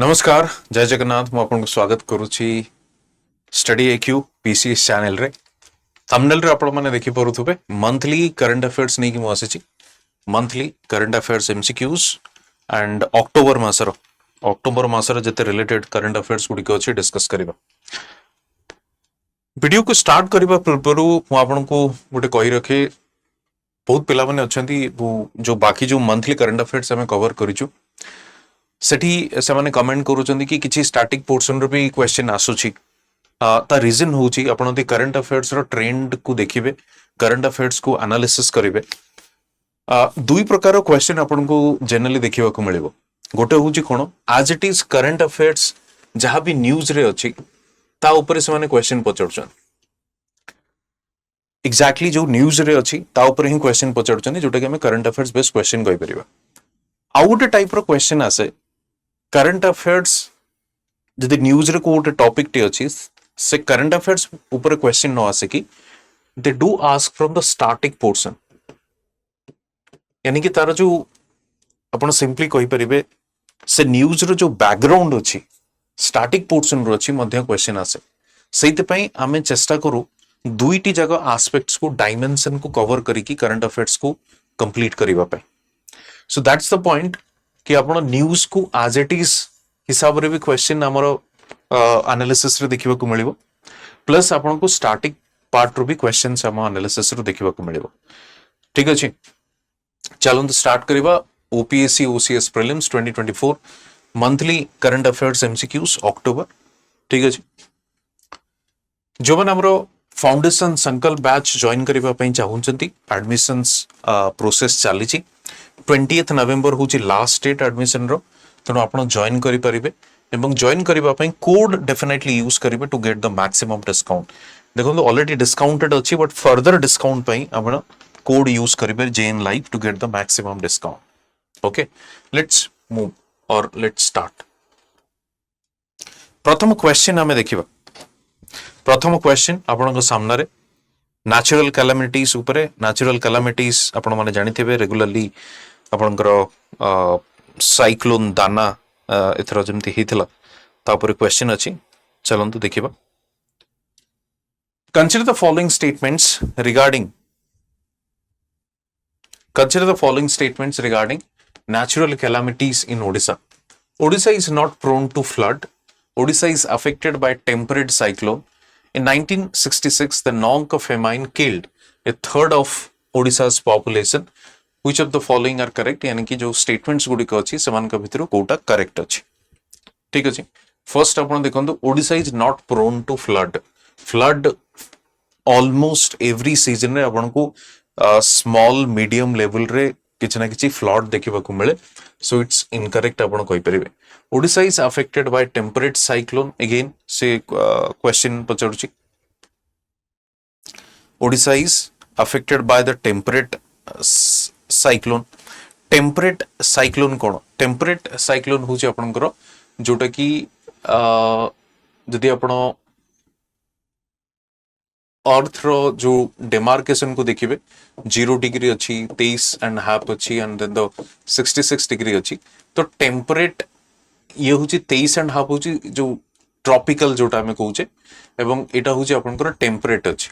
नमस्कार जय जगन्नाथ मु आपन स्वागत करुछि स्टडी एक्यू पीसीएस चैनल रे थंबनेल रे आपण माने देखि परुथुबे मंथली करंट अफेयर्स नै कि मु आसीछि monthly current affairs MCQs and October मासर जते रिलेटेड करंट अफेयर्स गुडी को अछि डिस्कस करिबा वीडियो को स्टार्ट करिबा पूर्वरु मु आपन को गुटे कहि रखे बहुत पिला माने अछंती जो बाकी जो मंथली करंट अफेयर्स हमें कवर करिछु सेठी से माने कमेंट करूचंदी कि किछि स्टैटिक पोर्शन रो भी क्वेश्चन आसुछि ता रीजन होउछि आपण दी करंट अफेयर्स रो ट्रेंड को देखिबे करंट अफेयर्स को एनालिसिस करिवे दुई प्रकार क्वेश्चन आपण को जनरली देखिबा को मिलिबो गोटे होउछि कोन आज इट इज करंट अफेयर्स जहां भी न्यूज रे अछि ता ऊपर से माने क्वेश्चन पचड़छन एग्जैक्टली जो न्यूज रे अछि ता ऊपर ही क्वेश्चन पचड़छन जोटा कि हम करंट अफेयर्स बेस्ड क्वेश्चन कहि परिबा आउ गोटे टाइप रो क्वेश्चन आसे करंट अफेयर्स जदि न्यूज रे को गोटे टॉपिक टे अछि से करंट अफेयर्स ऊपर क्वेश्चन न आसे कि they do ask from the static portion यानी कि तार जो आपण सिंपली कहि परिबे से न्यूज रो जो बैकग्राउंड अछि स्टैटिक पोर्शन रो अछि मध्य क्वेश्चन आसे सेति पई हमें चेष्टा करू दुईटी जगह एस्पेक्ट्स को डायमेंशन को कवर करी कि करंट अफेयर्स को कंप्लीट करिवा पई सो दैट्स द पॉइंट कि आपण न्यूज को एज इट इज हिसाब रे भी क्वेश्चन हमरो एनालिसिस रे देखिबा को मिलिबो प्लस आपण को स्टैटिक पार्ट रो भी क्वेश्चंस हम एनालिसिस रे देखिबा को मिलिबो ठीक अछि चलो तो स्टार्ट करिबा OPSC OCS prelims 2024 monthly current affairs MCQs October ठीक अछि जो मन हमरो फाउंडेशन संकल्प बैच जॉइन करिबा पई चाहुचंती एडमिशंस प्रोसेस चली छी 20th नवंबर होची लास्ट डेट एडमिशन रो तनो आपण जॉइन करि परिबे एवं जॉइन करिबा पई कोड डेफिनेटली यूज करिबे to get the maximum discount देखो ऑलरेडी डिस्काउंटेड अछि बट फर्दर डिस्काउंट पई आपण कोड यूज करिबे J N live to get the maximum discount okay let's move और लेट्स स्टार्ट प्रथम क्वेश्चन हमें देखिबा प्रथम क्वेश्चन आपण सामने रे नेचुरल कैलामिटीज ऊपर नेचुरल कैलामिटीज आपण माने जानिथिबे रेगुलरली आपणकर साइक्लोन दाना एथर जमती हितला ता ऊपर क्वेश्चन अछि चलंतु देखिबा consider the following statements regarding natural calamities in Odisha. Odisha is not prone to flood. Odisha is affected by temperate cyclone. In 1966, the Nonka famine killed a third of Odisha's population. Which of the following are correct? यानी कि जो statements गुडी को अछि समान का भितरु Kota correct अछि ठीक अछि फर्स्ट आपण देखंतु Odisha is not prone to flood almost every season रे आपण को स्मॉल मीडियम लेवल रे किछ ना किछ फ्लड देखिबा को मिले सो इट्स इनकरेक्ट आपण कहि परिबे Odisha is affected by temperate cyclone again से क्वेश्चन पचड़ुची Odisha is affected by the temperate cyclone कोन टेम्परेट साइक्लोन होची आपनकर जोटा कि जदि आपण अर्थ रो जो डेमार्केशन को देखिबे 0 डिग्री अछि 23.5 अछि एंड देन द 66 डिग्री अछि तो टेम्परेट ये होची 23.5 होची जो ट्रॉपिकल जोटा हमें कहूचे एवं एटा होची आपनकर टेम्परेट अछि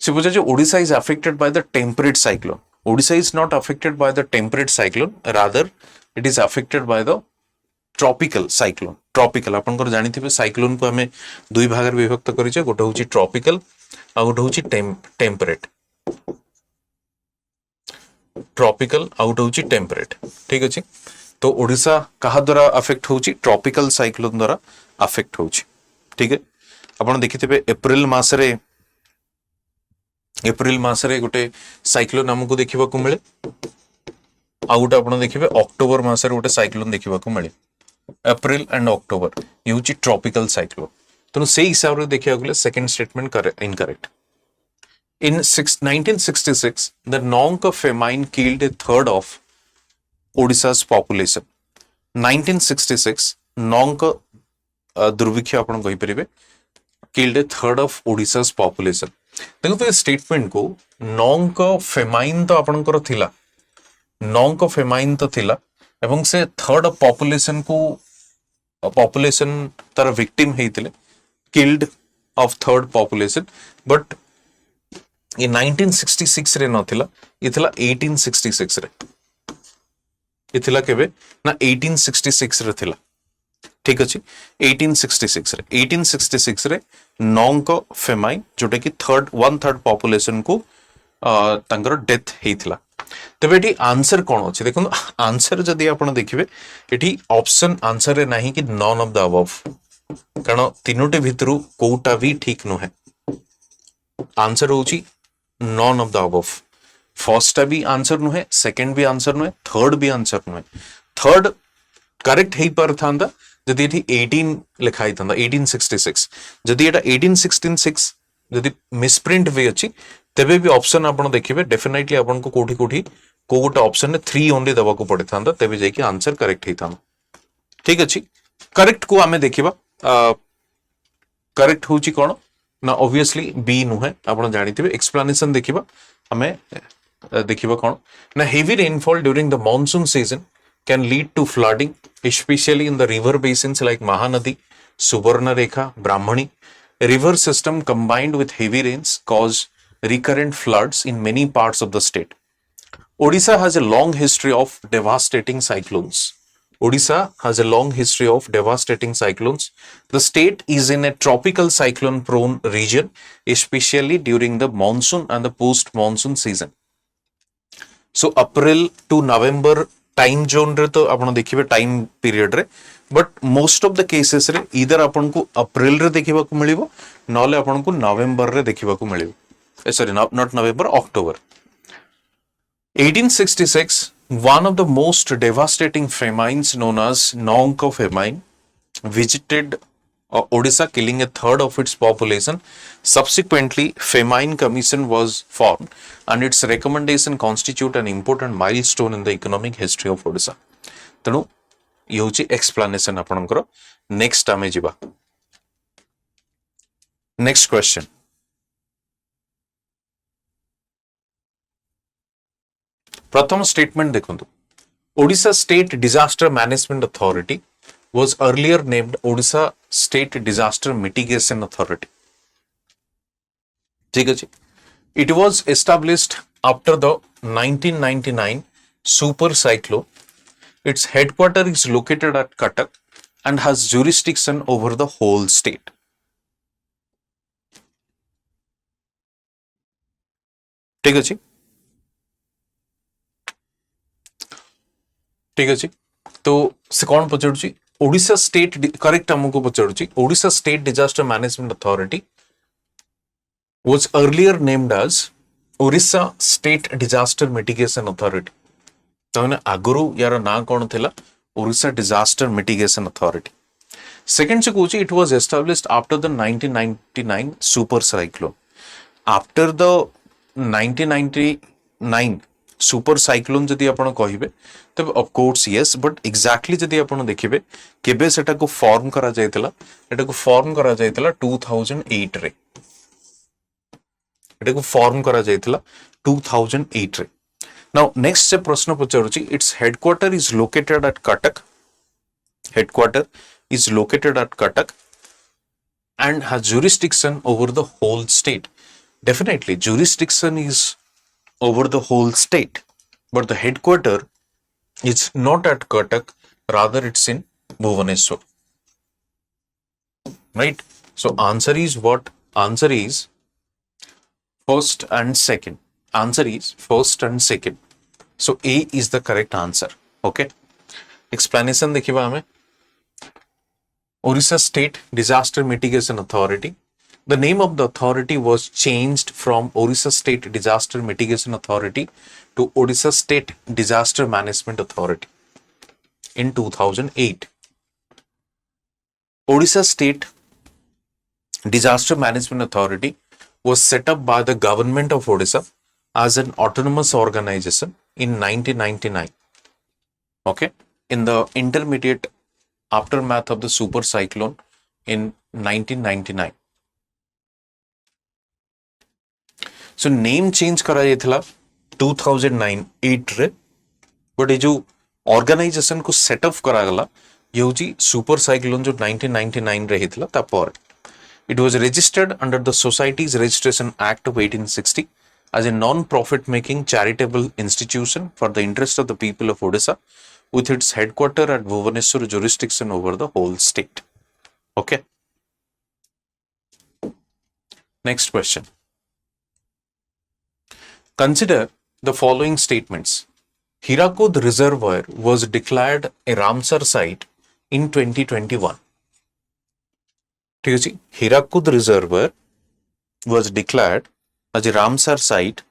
suppose J Odisha is affected by the temperate cyclone Odisha is not affected by the temperate cyclone rather it is affected by the tropical cyclone tropical आपनकर जानिथिबे साइक्लोन को हमें दुई भाग रे विभक्त करिचे गोटे होची ट्रॉपिकल आ गोटे होची टेम्परेट ट्रॉपिकल आ गोटे होची टेम्परेट ठीक अछि तो ओडिशा कहा द्वारा अफेक्ट होची ट्रॉपिकल साइक्लोन द्वारा अफेक्ट होची ठीक है आपण देखिथिबे अप्रैल मासरे गोटे साइक्लोन हमको देखिबा को मिले आ गोटे आपण देखिबे अक्टोबर मासरे गोटे साइक्लोन देखिबा को मिले अप्रैल एंड अक्टोबर ये होची ट्रॉपिकल साइक्लोन तो से हिसाब रे देखिया गले second statement incorrect in 1966 the Nonka famine killed a third of Odisha's population 1966 Nonka दुर्भिक्ष आपण कहि परिबे killed a third of Odisha's population देखो तो स्टेटमेंट को Nonka famine तो आपनकर थिला Nonka famine तो थिला एवं से थर्ड पॉपुलेशन को population तार victim ହେଇଥିଲେ killed of third population but ये 1966 रे नथिला इथिला 1866 रे इथिला केबे ना 1866 रे थिला ठीक अछि 1866 रे 1866 रे नॉन्क फेमाइन जोटा कि वन थर्ड पॉपुलेशन को तांकर डेथ हेइथिला तबे एठी आंसर कोन अछि देखो आंसर जदी आपण देखिबे एठी ऑप्शन आंसर रे नाही कि नॉन ऑफ द अबव कारण तीनोटे भितरु कोटा भी ठीक नो है आंसर होची none of the above first भी आंसर नु है सेकंड भी आंसर नु है थर्ड भी आंसर नु है थर्ड करेक्ट हेई पर थांदा जदी एठी 18 लिखाई थांदा 1866 जदी एटा 1866 जदी मिसप्रिंट वे अछि तबे भी ऑप्शन आपण देखिबे डेफिनेटली आपण को कोठी कोठी को गोटे ऑप्शन ने 3 ओनली दबा को पड़े थांदा तबे जे कि आंसर करेक्ट हेई थांदा ठीक अछि करेक्ट को हमें देखिबा करेक्ट होची कोन ना ऑब्वियसली बी नु है आपण जानिथिबे एक्सप्लेनेशन देखिबा हमें देखिबा कोन ना heavy rainfall during the monsoon season can lead to flooding especially in the river basins like Mahanadi, Subarnarekha, Brahmani. River system combined with heavy rains cause recurrent floods in many parts of the state. Odisha has a long history of devastating cyclones. Odisha has a long history of devastating cyclones. The state is in a tropical cyclone prone region, especially during the monsoon and the post monsoon season. So April to November time zone रे तो आपण देखिबे time period रे but most of the cases रे इधर आपण को अप्रैल रे देखिबा को मिलिबो नले आपण को नवंबर रे देखिबा को मिलिबो sorry not November October 1866 one of the most devastating famines known as Nonka famine visited Odisha killing a third of its population. Subsequently, Famine Commission was formed and its recommendation constitute an important milestone in the economic history of Odisha. तेणु ये होची explanation आपनकर next आमे जिबा next question प्रथम statement देखंतु Odisha State Disaster Management Authority was earlier named Odisha State Disaster Mitigation Authority. ठीक है जी. It was established after the 1999 super cyclone. Its headquarters is located at Cuttack and has jurisdiction over the whole state. ठीक है जी. ठीक है जी. तो से कौन पचारुची Odisha state correct हमको पचारुची Odisha state disaster management authority was earlier named as Orissa State Disaster Mitigation Authority. ताने आगुरु यार ना कौन थिला Orissa Disaster Mitigation Authority. Second से Kochi it was established after the 1999 super cyclone. After the 1999 super cyclone जदि आपण कहिबे तब of course yes but exactly जदि आपण देखिबे केबे सेटा को फॉर्म करा जायतला एटा को फॉर्म करा जायतला 2008 रे एटा को फॉर्म करा जायतला 2008 रे नाउ नेक्स्ट से प्रश्न पचारुची it's headquarter is located at Cuttack headquarter is located at Cuttack and has jurisdiction over the whole state. Definitely jurisdiction is over the whole state, but the headquarter is not at Cuttack, rather it's in Bhubaneswar, right? So answer is what? Answer is first and second. Answer is first and second. So A is the correct answer. Okay, explanation देखिबा हमें Orissa State Disaster Mitigation Authority. The name of the authority was changed from Orissa State Disaster Mitigation Authority to Odisha State Disaster Management Authority in 2008. Odisha State Disaster Management Authority was set up by the government of Odisha as an autonomous organization in 1999. Okay, in the intermediate aftermath of the super cyclone in 1999. So name change करा जायतला 2009 8 रे but ये जो organisation को setup करा गला ये हूँ super cyclone जो 1999 रे हितला तापर it was registered under the Societies Registration Act of 1860 as a non-profit making charitable institution for the interest of the people of Odisha with its headquarter at Bhubaneswar jurisdiction over the whole state. Okay. Next question. Consider the following statements. Hirakud Reservoir was declared a Ramsar site in 2021. Hirakud Reservoir was declared as a Ramsar site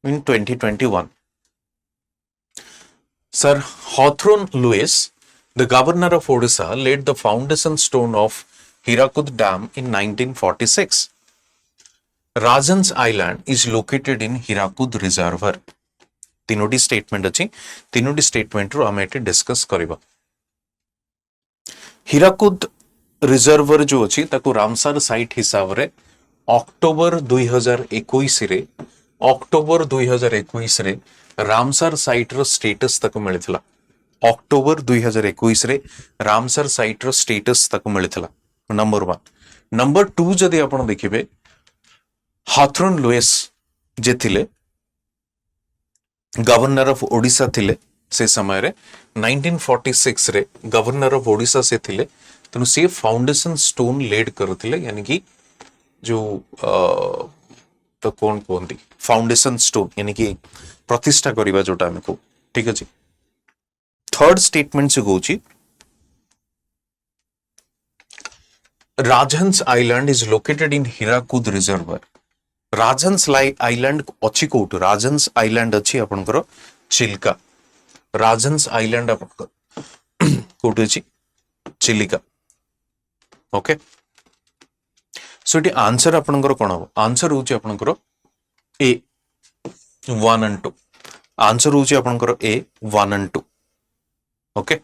in 2021. Sir Hawthorne Lewis, the governor of Odisha, laid the foundation stone of Hirakud Dam in 1946. Rajan's Island is located in Hirakud Reservoir. तीनोटी statement अच्छी तीनोटी statement रो आम एटे discuss करिबा Hirakud reservoir जो अच्छी ताको Ramsar site हिसाब रे अक्टोबर 2021 रे रामसर साइट रो स्टेटस तक मिलिथिला अक्टोबर 2021 रे रामसर साइट रो स्टेटस तक मिलिथिला नंबर 1 नंबर 2 जदि आपण देखिबे हाथरन लुइस जे थिले गवर्नर ऑफ ओडिशा थिले से समय रे 1946 रे गवर्नर ऑफ ओडिशा से थिले तेणु से फाउंडेशन स्टोन लेड करथिले यानी कि जो तो कौन कहती फाउंडेशन स्टोन यानी कि प्रतिष्ठा करिबा जोटा हमको ठीक अछि थर्ड स्टेटमेंट से कहूची Rajhans island is located in Hirakud reservoir Rajhans island अच्छी कोट राजहंस आइलैंड अच्छी आपनकर चिल्का राजहंस आइलैंड आपनकर कोट अछि Chilika okay so it answer आपनकर कोन हो आंसर होची आपनकर ए 1 and 2 आंसर होची आपनकर ए 1 and 2 ओके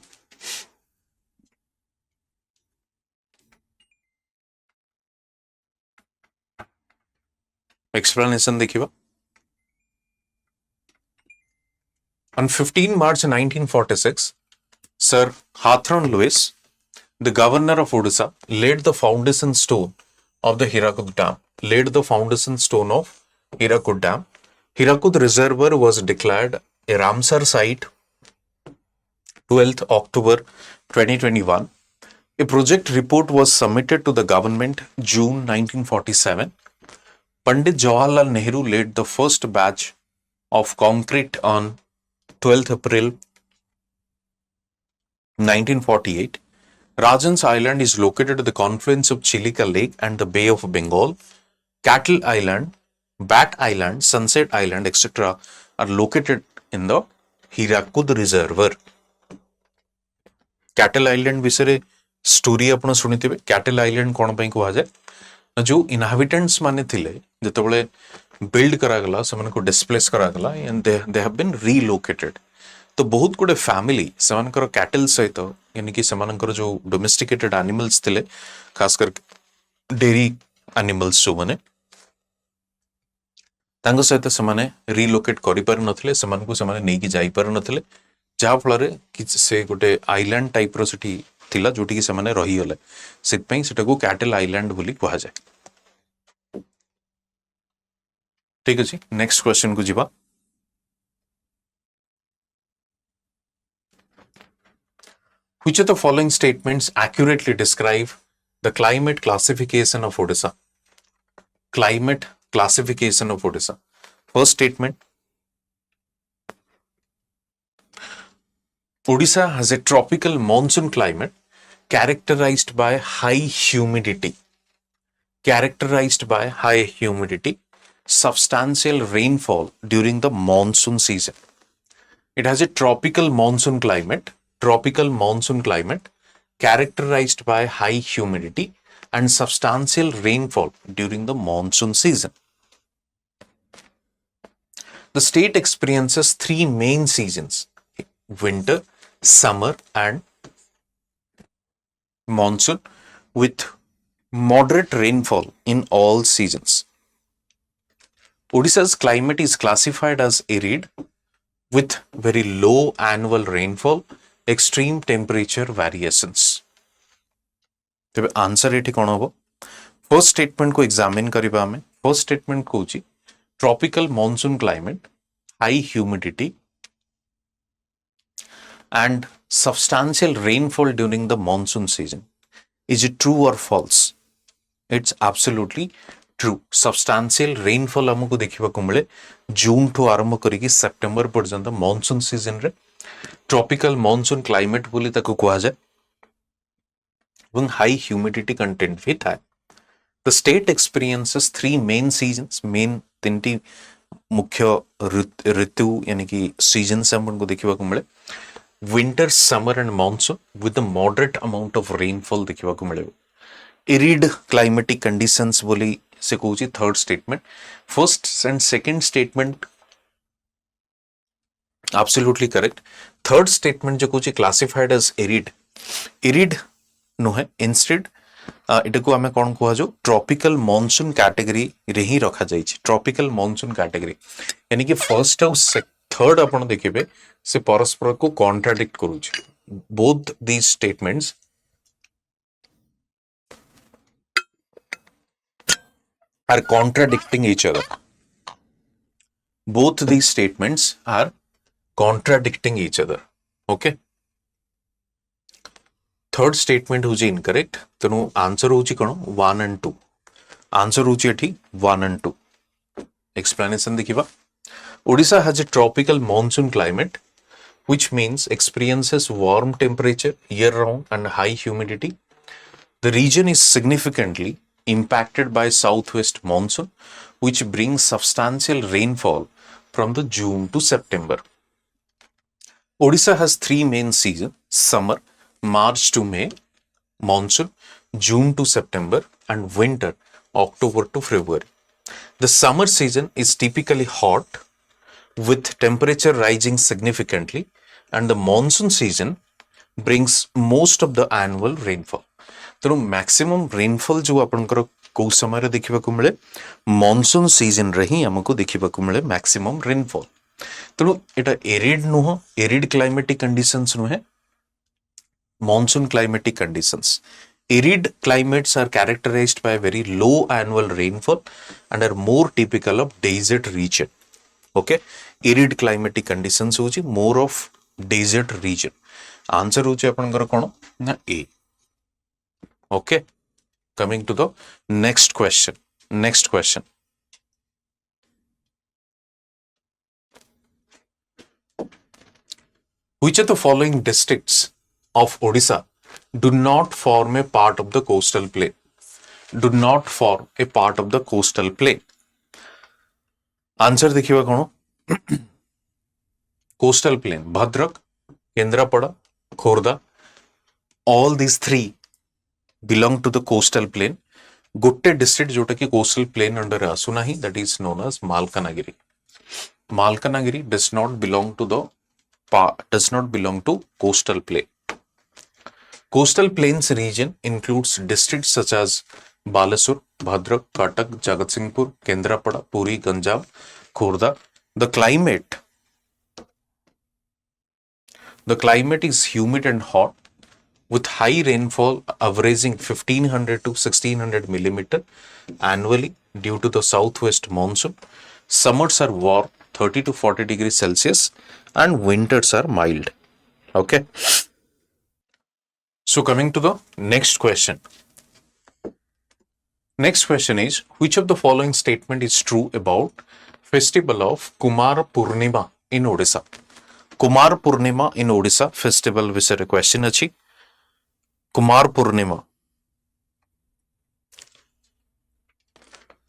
explanation देखिबा on 15 March 1946 Sir Hawthorne Lewis the governor of Odisha laid the foundation stone of the Hirakud Dam Hirakud Reservoir was declared a Ramsar site 12th October 2021 a project report was submitted to the government June 1947 Pandit Jawaharlal Nehru laid the first batch of concrete on 12th April 1948. Rajan's Island is located at the confluence of Chilika Lake and the Bay of Bengal. Cattle Island, Bat Island, Sunset Island, etc. are located in the Hirakud Reservoir. Cattle Island विषय story आपण सुनिथिबे Cattle Island कोन पई कहवा जाय जो इनहाबिटेंट्स माने थिले जतबळे build करागला समान को डिस्प्लेस करागला and they have been relocated तो बहुत गुडे फैमिली समानकर कैटल सहित यानी कि समानकर जो डोमेस्टिकेटेड एनिमल्स थिले खास कर डेयरी एनिमल्स जो माने तांको सहित समाने रीलोकेट करि पार नथिले समान को समाने नेकी जाई पार नथिले जा फଳରେ कि से गोटे आइलैंड टाइप रो सिटी थिला जोटी कि समाने रही गले सिट पई सेटा को कैटल आइलैंड बोली कहा जाय ठीक अछि नेक्स्ट क्वेश्चन को जिबा Which of the following statements accurately describe the climate classification of Odisha? Climate classification of Odisha. First statement. Odisha has a tropical monsoon climate characterized by high humidity. Substantial rainfall during the monsoon season. It has a tropical monsoon climate characterized by high humidity and substantial rainfall during the monsoon season. The state experiences three main seasons: winter, summer, and monsoon, with moderate rainfall in all seasons. Odisha's climate is classified as arid with very low annual rainfall extreme temperature variations. तेबे answer एठी कोन होबो first statement को examine करिबा हमें first statement कहूची tropical monsoon climate high humidity and substantial rainfall during the monsoon season. Is it true or false? It's absolutely true. Substantial rainfall हमको देखिबा को मिले जून ठो आरंभ करिकि सेप्टेम्बर पर्यंत मॉनसून सीजन रे ट्रॉपिकल मॉनसून क्लाइमेट बोली ताको कुआ जाय এবং हाई ह्यूमिडिटी कंटेंट भी थाए. The state experiences three main seasons. Main तीनटी मुख्य ऋतु यानी कि सीजन से हमको देखिबा को मिले winter, summer and monsoon with a moderate amount of rainfall देखिबा को मिले. Arid climatic conditions बोली से कहूची third statement. First and second statement absolutely correct. Third statement जो कहूची क्लासिफाइड एज एरिड नुहे इंस्टेड एटा को हमें कौन कुआ जो ट्रॉपिकल मॉनसून कैटेगरी रे ही रखा जाई छी. ट्रॉपिकल मॉनसून कैटेगरी यानी कि फर्स्ट और थर्ड आपण देखिबे से परस्पर को कॉन्ट्राडिक्ट करूची. Both these statements are contradicting each other. Both these statements are contradicting each other. Okay. Third statement होची incorrect. तेनु आंसर होची कौन 1 and 2. आंसर होची एठी 1 and 2. Explanation देखिबा. Odisha has a tropical monsoon climate, which means experiences warm temperature year round and high humidity. The region is significantly impacted by southwest monsoon, which brings substantial rainfall from the June to September. Odisha has three main seasons: summer, March to May, monsoon, June to September, and winter, October to February. The summer season is typically hot, with temperature rising significantly, and the monsoon season brings most of the annual rainfall. तेणु maximum rainfall जो आपनकर को समय देखा मिले monsoon season रे ही हमको देखा मिले मैक्सिमम रेनफॉल. तेणु एटा एरिड नुह एरिड क्लाइमेटिक कंडीशंस नुहे monsoon climatic conditions. Arid climates are characterized by very low annual rainfall and are more typical of desert region. Okay, arid climatic conditions होची more of desert region. Answer होची आपनकर कोन ना ए. Okay, coming to the next question. Which of the following districts of Odisha do not form a part of the coastal plain? Do not form a part of the coastal plain. Answer देखिबा कोन coastal plain Bhadrak, Kendrapara, Khordha. All these three belong to the coastal plain. गोटे district जोटा कि coastal plain under आसुना ही that is known as Malkanagiri. Malkanagiri does not belong to coastal plain. Coastal plains region includes districts such as Balasur, Bhadrak, Cuttack, Jagatsinghpur, Kendrapada, Puri, Ganjam, Khordha. The climate is humid and hot, with high rainfall averaging 1500 to 1600 millimeter annually due to the southwest monsoon. Summers are warm 30 to 40 degrees Celsius and winters are mild. Okay. So coming to the next question. Next question is, which of the following statement is true about festival of Kumar Purnima in Odisha? Kumar Purnima in Odisha festival विषय question अच्छी. Kumar Purnima.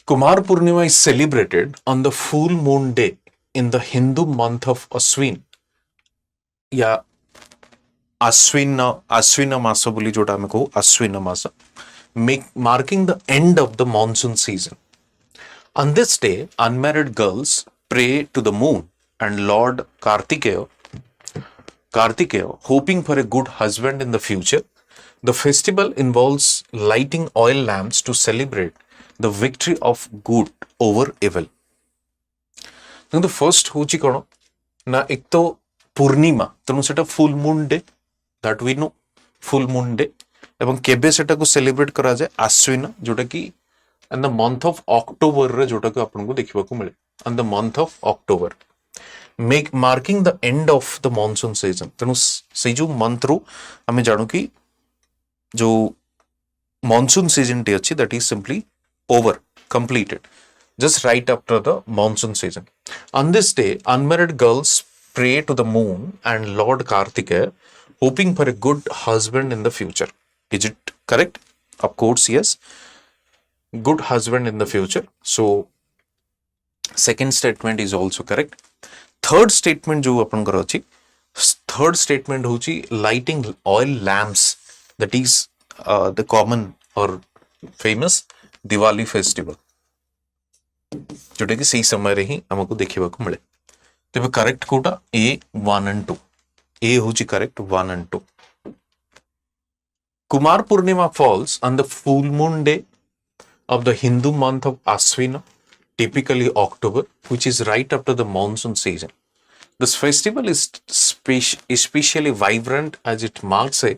Kumar Purnima is celebrated on the full moon day in the Hindu month of Ashwin. या Ashwina Masa बोली जोटा हमें को Ashwina Masa, marking the end of the monsoon season. On this day, unmarried girls pray to the moon and Lord Kartikeya, hoping for a good husband in the future. The festival involves lighting oil lamps to celebrate the victory of good over evil. तो first होची कोन ना एक तो पूर्णिमा तेणु सेटा full moon day that we know full moon day एवं केबे सेटा को सेलिब्रेट करा जाए आश्विन जोटा कि in the month of October रे जोटा को आपन को देखिबा को मिले in the month of October make marking the end of the monsoon season तेणु से जो मंथ रू आम जानू कि जो मॉनसून सीजन टी अच्छी that is simply over completed just right after the monsoon season. On this day, unmarried girls pray to the moon and Lord Kartikeya, hoping for a good husband in the future. Is it correct? Of course, yes. Good husband in the future. So, second statement is also correct. Third statement जो अपन करो अच्छी, third statement होची lighting oil lamps. That is the common or famous Diwali festival. जोटा कि सही समय रे ही हमको देखिबा को मिले तेबे करेक्ट कोटा ए 1 and 2 ए होची correct 1 and 2 Kumar Purnima falls on the full moon day of the Hindu month of Ashwina, typically October, which is right after the monsoon season. This festival is especially vibrant as it marks a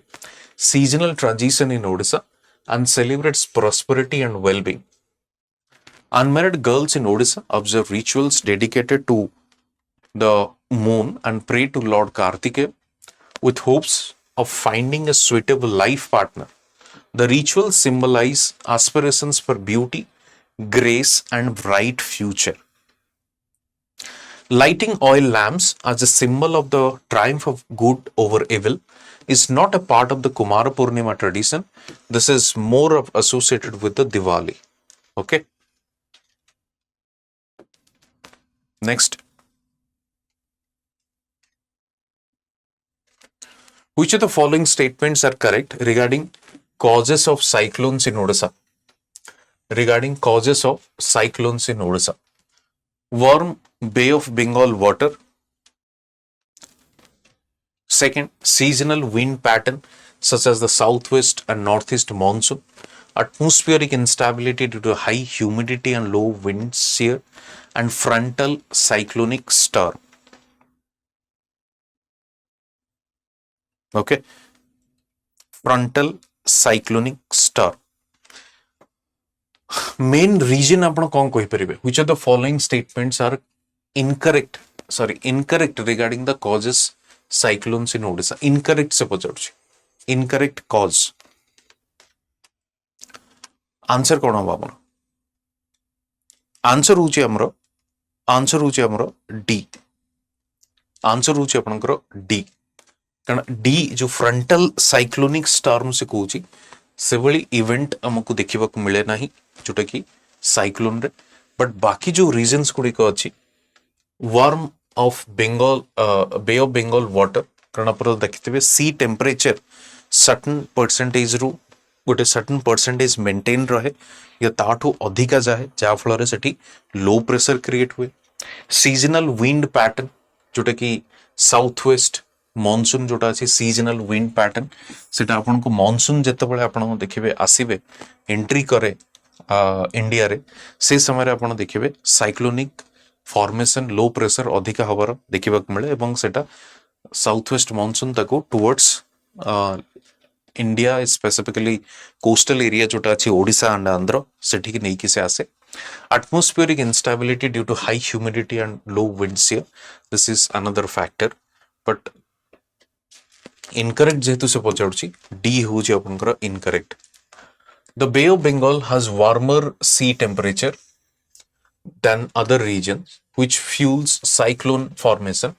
seasonal transition in Odisha and celebrates prosperity and well-being. Unmarried girls in Odisha observe rituals dedicated to the moon and pray to Lord Kartikeya with hopes of finding a suitable life partner. The rituals symbolize aspirations for beauty, grace, and bright future. Lighting oil lamps as a symbol of the triumph of good over evil is not a part of the Kumara Purnima tradition. This is more of associated with the Diwali. Okay. Next. Which of the following statements are correct regarding causes of cyclones in Odisha? Regarding causes of cyclones in Odisha. Warm Bay of Bengal water. Second, seasonal wind pattern such as the southwest and northeast monsoon. Atmospheric instability due to high humidity and low wind shear. And frontal cyclonic storm. Okay. Frontal cyclonic storm. Main reason आपण कौन कहि परिबे? Which of the following statements are incorrect? Incorrect regarding the causes cyclones in Odisha. Incorrect से पचारुछि. Incorrect cause. Answer कौन होबा आपण? Answer होछि हमरो आंसर होची हमरो डी आंसर होची आपनकर डी कारण डी जो फ्रंटल साइक्लोनिक स्टॉर्म से कहूची से भली इवेंट हमको देखिबा को मिले नाही जोटा कि साइक्लोन रे बट बाकी जो रीजंस गुडी को अछि warm of Bengal bay of Bengal water कारण पर देखितबे सी टेंपरेचर सर्टेन परसेंटेज रु गोटे सर्टेन परसेंटेज मेंटेन रहे या ताठू अधिका जाए जहाँ फल से लो प्रेशर क्रिएट हुए सीजनल विंड पैटर्न जोटा कि साउथ वेस्ट मॉनसून जोटा अच्छी सीजनल विंड पैटर्न से आपन को मॉनसून जिते आप देखिए आसवे एंट्री करे इंडिया रे से समय आपन देखिए साइक्लोनिक फॉर्मेशन लो प्रेशर अधिका हबार देखा मिले और सेटा साउथ वेस्ट मॉनसून ताको towards India specifically coastal area जोटा अच्छी ओडिशा एंड आंध्र सेठी नहीं कि से आसे atmospheric instability due to high humidity and low wind shear. This is another factor, but incorrect जेतु से पचारुछि D हो जे आपनकर incorrect. The Bay of Bengal has warmer sea temperature than other regions, which fuels cyclone formation.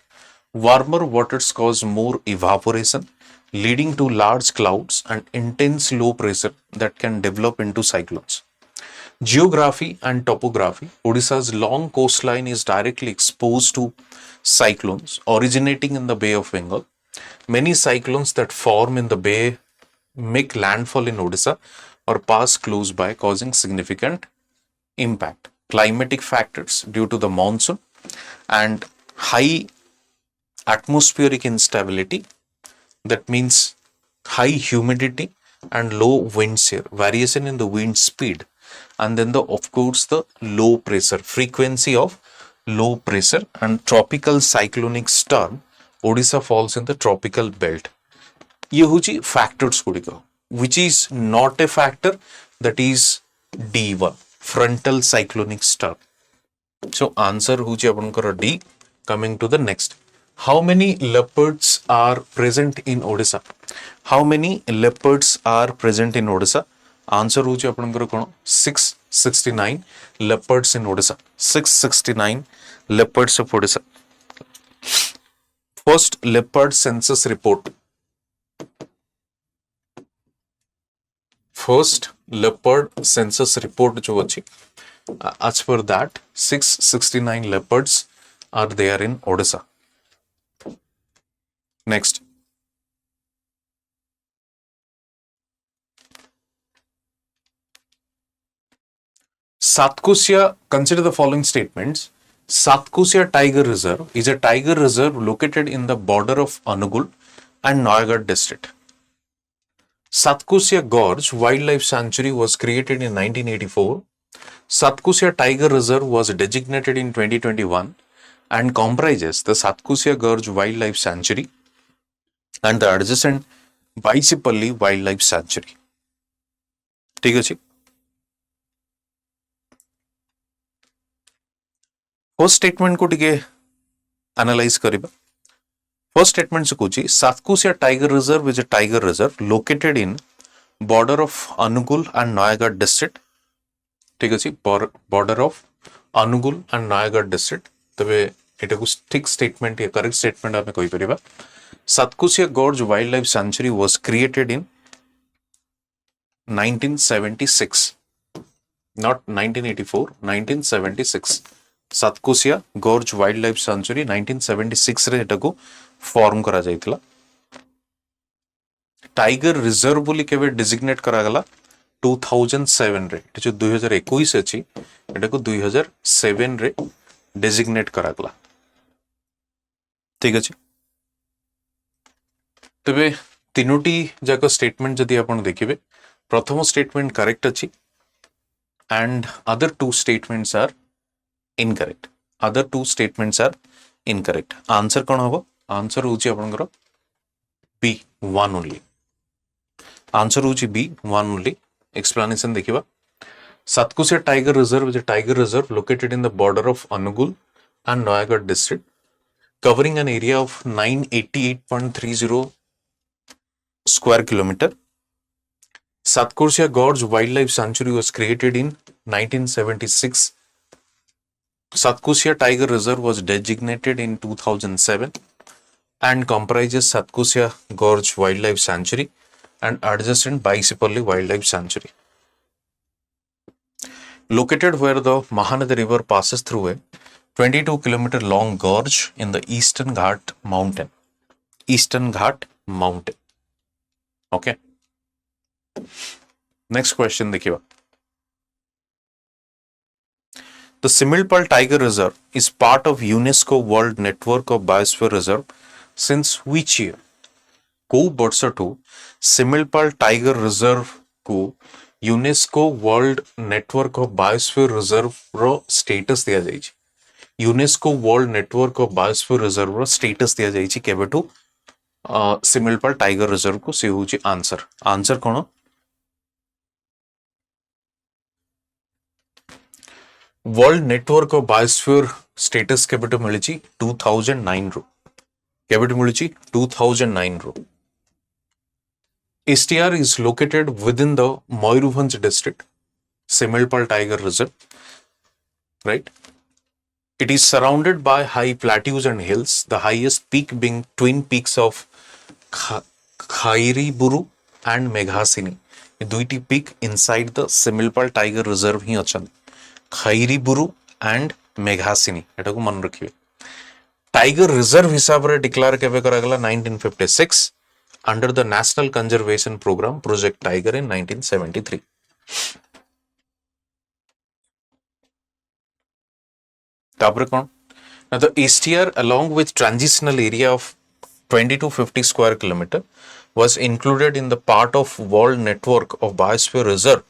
Warmer waters cause more evaporation, leading to large clouds and intense low pressure that can develop into cyclones. Geography and topography. Odisha's long coastline is directly exposed to cyclones originating in the Bay of Bengal. Many cyclones that form in the bay make landfall in Odisha or pass close by, causing significant impact. Climatic factors due to the monsoon and high atmospheric instability, that means high humidity and low wind shear, variation in the wind speed, and then of course the low pressure, frequency of low pressure and tropical cyclonic storm. Odisha falls in the tropical belt. ये होची factors गुड़िक which is not a factor that is D1 frontal cyclonic storm so answer होची आपनकर D coming to the next how many leopards are present in Odisha how many leopards are present in Odisha answer होची आपनकर कोन 669 leopards in Odisha 669 leopards of Odisha first leopard census report first leopard census report जो अच्छी as per that 669 leopards are there in Odisha next Satkusya consider the following statements Satkusya Tiger Reserve is a tiger reserve located in the border of Anugul and Noyagad district Satkusya Gorge Wildlife Sanctuary was created in 1984. Satkusya Tiger Reserve was designated in 2021 and comprises the Satkusya Gorge Wildlife Sanctuary and the adjacent Baisipalli Wildlife Sanctuary. ठीक अछि first statement को टिके analyse करिबा first statement से Kochi Satkusya Tiger Reserve is a tiger reserve located in border of Anugul and Noyagad district ठीक अछि border of Anugul and Noyagad district तबे एटा को ठीक स्टेटमेंट या करेक्ट स्टेटमेंट हमें कहि परिबा Satkusya Gorge Wildlife Sanctuary was created in 1976 not 1984 1976 Satkusya Gorge Wildlife Sanctuary 1976 रे एटा को फॉर्म करा जाइतला टाइगर रिजर्व बोली केबे डिजिग्नेट करा गला 2007 रे जो 2021 अछि एटा को 2007 रे डिजिग्नेट करा गला ठीक अछि तबे तीनोटी जाको स्टेटमेंट जदि आपण देखिबे प्रथम स्टेटमेंट करेक्ट अछि and other two statements are incorrect other two statements are incorrect answer कोन होबो answer होची आपनकर B 1 only answer होची B 1 only explanation देखिबा Satkusya Tiger Reserve is a tiger reserve located in the border of Anugul and Noyagad district covering an area of 988.30 square kilometer Satkusya Gorge Wildlife Sanctuary was created in 1976. Satkusya Tiger Reserve was designated in 2007 and comprises Satkusya Gorge Wildlife Sanctuary and adjacent Baisipalli Wildlife Sanctuary. Located where the Mahanadi River passes through a 22-kilometer long gorge in the Eastern Ghat Mountain. Eastern Ghat Mountain. Okay. Next question देखिए The Similpal Tiger Reserve is part of UNESCO World Network of Biosphere Reserve since which year? को वर्षठू Similpal Tiger Reserve को UNESCO World Network of Biosphere Reserve रो status दिया जाइछि UNESCO World Network of Biosphere Reserve रो status दिया जाइछि केबेठू Similpal Tiger Reserve को से होछि आंसर कोन world network of biosphere status केबेटो मिलिछि 2009 रो केबेटो मिलिछि 2009 रो STR is located within the Mayurbhanj district Similpal Tiger Reserve right it is surrounded by high plateaus and hills the highest peak being twin peaks of Khairiburu and Meghasini ये दुईटी peak inside the Similpal Tiger Reserve ही अछन Khairiburu and Meghasini एटा को मन रखिबे tiger reserve हिसाब रे declare केबे करा गला 1956 under the national conservation program project tiger in 1973 तापर कोन now the STR along with transitional area of 20 to 50 square kilometer was included in the part of world network of biosphere reserve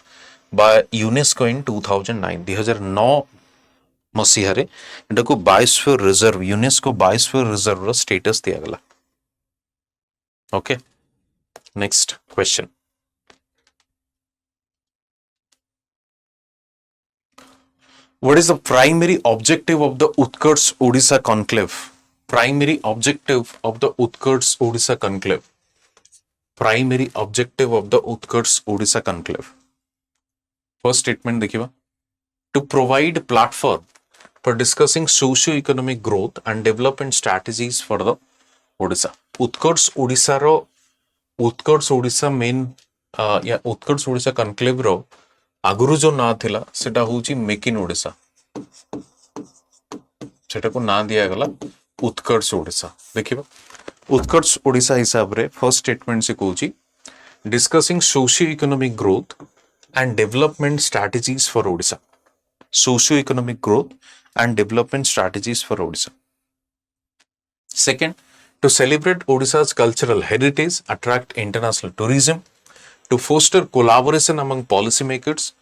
by UNESCO in 2009 2009 मसीहारे एटा को biosphere reserve UNESCO biosphere reserve रो status दिया गला okay Next question. What is the primary objective of the Utkarsh Odisha Conclave? Primary objective of the Utkarsh Odisha Conclave. Primary objective of the Utkarsh Odisha Conclave. First statement देखिबा. To provide platform for discussing socio-economic growth and development strategies for the Odisha. Utkarsh Odisha रो Utkarsh Odisha main या Utkarsh Odisha conclave रो आगुरु जो ना थिला सेटा होची make in Odisha सेटा को ना दिया गला उत्कर्ष ओडिशा देखिबा उत्कर्ष ओडिशा हिसाब रे फर्स्ट स्टेटमेंट से कहूची discussing socio economic growth and development strategies for Odisha socio economic growth and development strategies for Odisha second to celebrate Odisha's cultural heritage, attract international tourism, to foster collaboration among policymakers,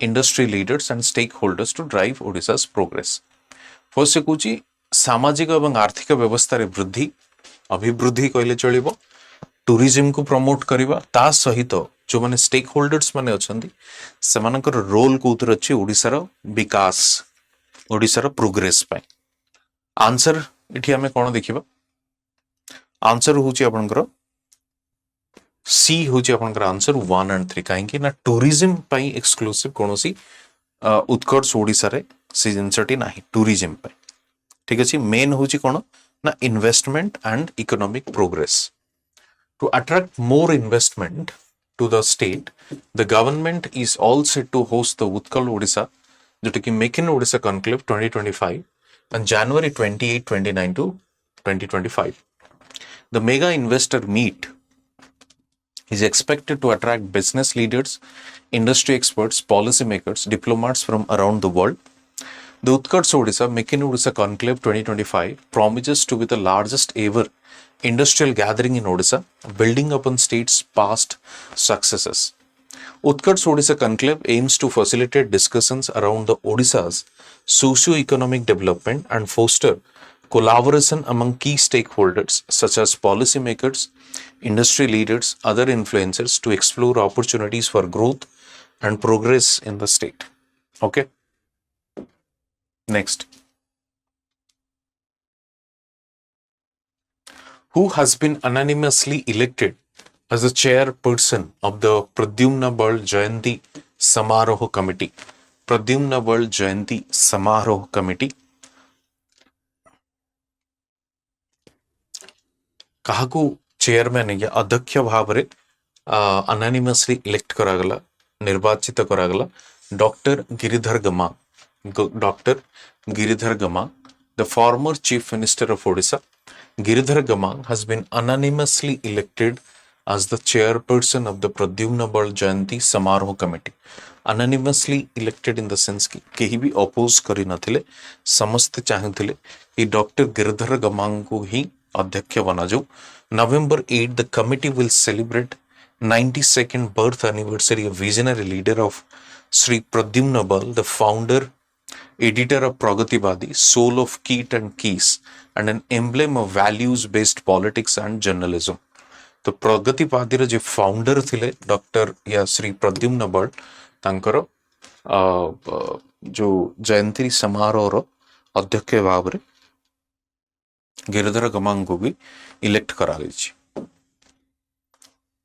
industry leaders and stakeholders to drive Odisha's progress. First से कुछ सामाजिक एवं आर्थिक व्यवस्था रे वृद्धि अभिवृद्धि कहले चलिबो टूरिज्म को प्रमोट करिबा ता सहित जो माने स्टेक होल्डर्स माने अछंती सेमानकर रोल कोतर अछि ओडिसा रो विकास ओडिसा रो प्रोग्रेस पय आंसर इठी हमें कोन देखिबा आंसर होची आपनकर सी होची आपनकर आंसर 1 and 3 काहे कि ना टूरिज्म पई एक्सक्लूसिव कोनोसी उत्कर्ष ओडिसा रे सी जिंसटी नाही टूरिज्म पई ठीक अछि मेन होची कोन ना investment and economic progress to attract more investment to the state the government is all set to host the Utkal Odisha जो कि make in Odisha conclave 2025 on January 28-29 to 2025. The mega investor meet is expected to attract business leaders, industry experts, policymakers, diplomats from around the world. The Utkarsh Odisha Make in Odisha Conclave 2025 promises to be the largest ever industrial gathering in Odisha, building upon state's past successes. Utkarsh Odisha Conclave aims to facilitate discussions around the Odisha's socio-economic development and foster collaboration among key stakeholders such as policymakers, industry leaders, other influencers to explore opportunities for growth and progress in the state. Okay. Next. Who has been unanimously elected as the chairperson of the Pradyumna Bal Jayanti Samaroh Committee? Pradyumna Bal Jayanti Samaroh Committee. काहाकू chairman या अध्यक्ष भाव रे unanimously elect करागला निर्वाचित करागला doctor Giridhar Gamang the former chief minister of Odisha Giridhar Gamang has been unanimously elected as the chairperson of the Pradyumna Bal Jayanti Samaroh Committee. Anonymously elected in the sense कि केही भी oppose करी नथिले समस्त चाहथिले कि डॉक्टर गिरिधर गमांग को ही अध्यक्ष बना जो November 8 the committee will celebrate 92nd birth anniversary of visionary leader of Sri Pradyumna Bal, the founder editor of Pragatibadi, soul of Keat and Keys and an emblem of values based politics and journalism. तो प्रगतिवादी रे जे founder थिले doctor या श्री प्रद्युम्न बल तांकर जो जयंती समारोह रो अध्यक्ष भाव रे गिरिधर गमांग को भी इलेक्ट करा गई.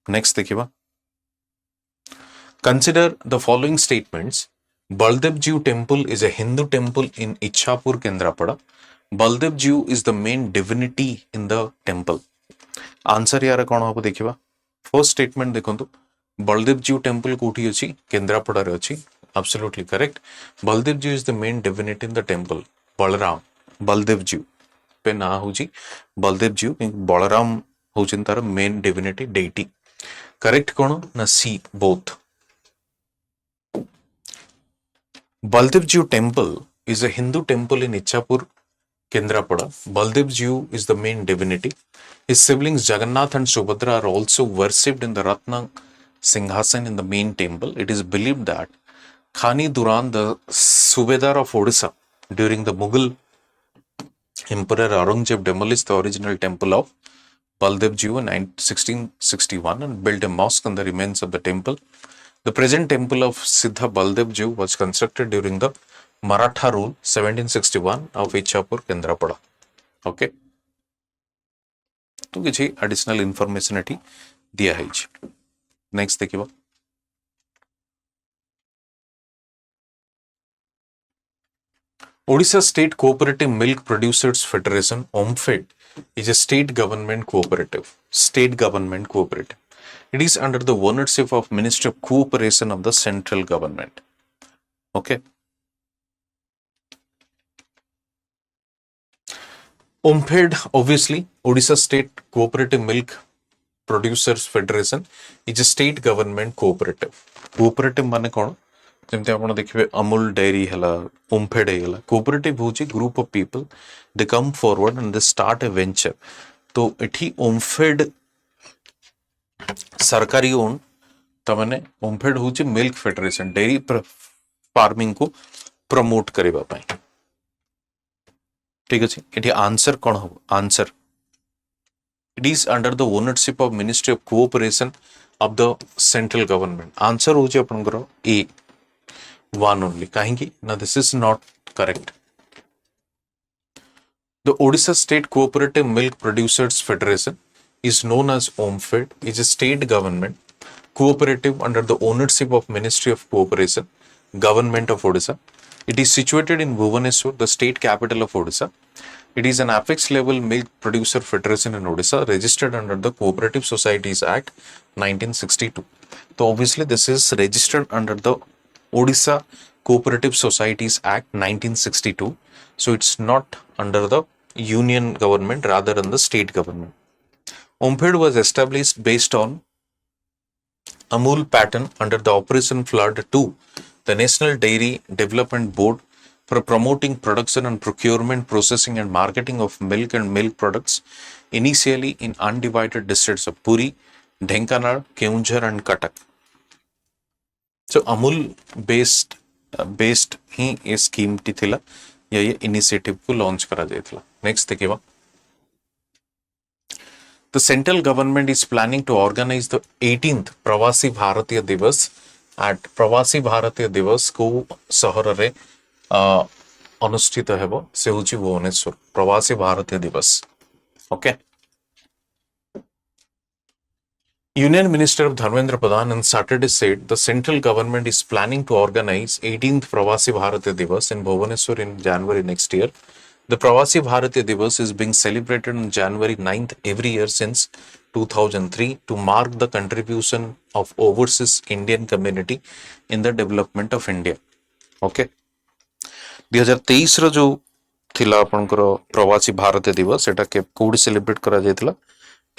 नेक्स्ट देखिबा consider the following statements. Baldev Jiu temple is a Hindu temple in Ichhapur, Kendrapada. Baldev Jew is the main divinity in the temple. Answer यार कौन हम देखिबा. फर्स्ट स्टेटमेंट देखंतु बलदेव जीव टेम्पल कोठी अछि केंद्रापड़ा रे अछि absolutely correct. Baldev Jiu is the main divinity in the temple. Balram Baldev Jiu पे ना होची बलदेव जीव बलराम होचन तार मेन डिविनिटी डेटी. करेक्ट कोन ना C both. Baldev Jiu temple is a Hindu temple in Ichhapur, Kendrapada. Baldev Jew is the main divinity. His siblings Jagannath and Subhadra are also worshipped in the Ratna Singhasan in the main temple. It is believed that Khani Duran, the Subedar of Odisha, during the Mughal Emperor Aurangzeb demolished the original temple of Baldev Ji in 1661 and built a mosque on the remains of the temple. The present temple of Siddha Baldev Ji was constructed during the Maratha rule 1761 of Ichhapur, Kendrapada. Okay. तो किसी additional information eighty दिया है. Next देखिए. Odisha State Cooperative Milk Producers Federation, OMFED, is a state government cooperative. State government cooperative. It is under the ownership of Ministry of Cooperation of the central government. Okay. OMFED, obviously, Odisha State Cooperative Milk Producers Federation is a state government cooperative. Cooperative माने कौन? ଯେମିତି ଆପଣ ଦେଖିବେ ଅମୁଲ ଡେରି ହେଲା, ଓମ୍ଫେଡ୍ ହେଇଗଲା. Cooperative ହେଉଛି group of people, they come forward and they start a venture. ତ ଏଠି ଓମ୍ଫେଡ୍ ସରକାରୀ ଓନ୍, ତାମାନେ ଓମ୍ଫେଡ୍ ହେଉଛି ମିଲ୍କ ଫେଡେରେସନ, ଡେରି ଫାର୍ମିଂକୁ ପ୍ରମୋଟ କରିବା ପାଇଁ. ଠିକ ଅଛି. ଏଠି ଆନ୍ସର କ'ଣ ହବ? Answer it is under the ownership of ministry of cooperation of the central government. Answer ହେଉଛି ଆପଣଙ୍କର ଏ one only. Kahingi? Now this is not correct. The Odisha State Cooperative Milk Producers Federation is known as OMFED, is a state government cooperative under the ownership of Ministry of Cooperation, Government of Odisha. It is situated in Bhubaneswar, the state capital of Odisha. It is an apex level milk producer federation in Odisha, registered under the Cooperative Societies Act 1962. So obviously this is registered under the Odisha Cooperative Societies Act 1962. So it's not under the union government, rather than the state government. OMFED was established based on Amul pattern under the Operation Flood 2, the National Dairy Development Board, for promoting production and procurement, processing and marketing of milk and milk products, initially in undivided districts of Puri, Dhenkanal, Keonjhar and Cuttack. So Amul based ही ये scheme T थिला या ये initiative को launch करा जायथिला. Next देखिबा. The central government is planning to organize the 18th प्रवासी भारतीय दिवस at प्रवासी भारतीय दिवस को सहर रे अनुष्ठित हेबो से होची भुवनेश्वर. प्रवासी भारतीय दिवस. Okay. Union Minister of Dharmendra Pradhan on Saturday said the central government is planning to organize 18th Pravasi Bharatiya Divas in Bhubaneswar in January next year. The Pravasi Bharatiya Divas is being celebrated on January 9th every year since 2003 to mark the contribution of overseas Indian community in the development of India. Okay. 2023 रो जो थिला आपनकर प्रवासी भारतीय दिवस सेटा के code celebrate करा जायतिला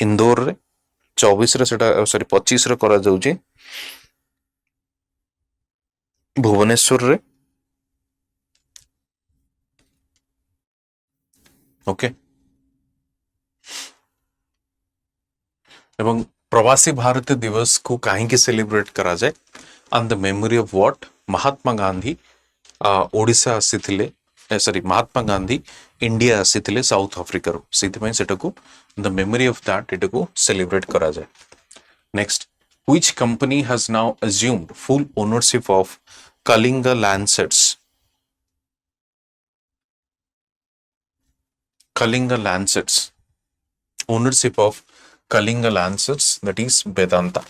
इंदौर रे. 24 रे सेटा सॉरी 25 रे करा जाउची भुवनेश्वर रे. ओके. एवं प्रवासी भारतीय दिवस को कहीं के सेलिब्रेट करा जाए on the memory of what? Mahatma Gandhi Odisha आसीथिले, सॉरी महात्मा गांधी इंडिया आसीथिले साउथ अफ्रिका रो. सिद्धि में सेटा को the memory of that it को celebrate करा जाए. Next, which company has now assumed full ownership of Kalinga Lancets? Kalinga Lancets. Ownership of Kalinga Lancets, that is Vedanta.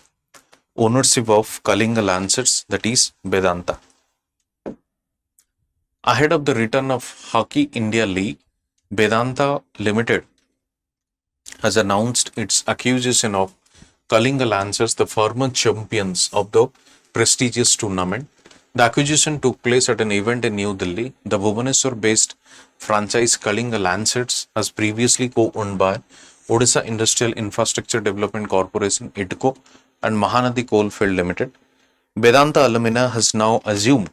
Ownership of Kalinga Lancets, that is Vedanta. Ahead of the return of Hockey India League, Vedanta Limited has announced its acquisition of Kalinga Lancers, the former champions of the prestigious tournament. The acquisition took place at an event in New Delhi. The Bhubaneswar-based franchise Kalinga Lancers has previously co-owned by Odisha Industrial Infrastructure Development Corporation (IDCO) and Mahanadi Coalfield Limited. Vedanta Alumina has now assumed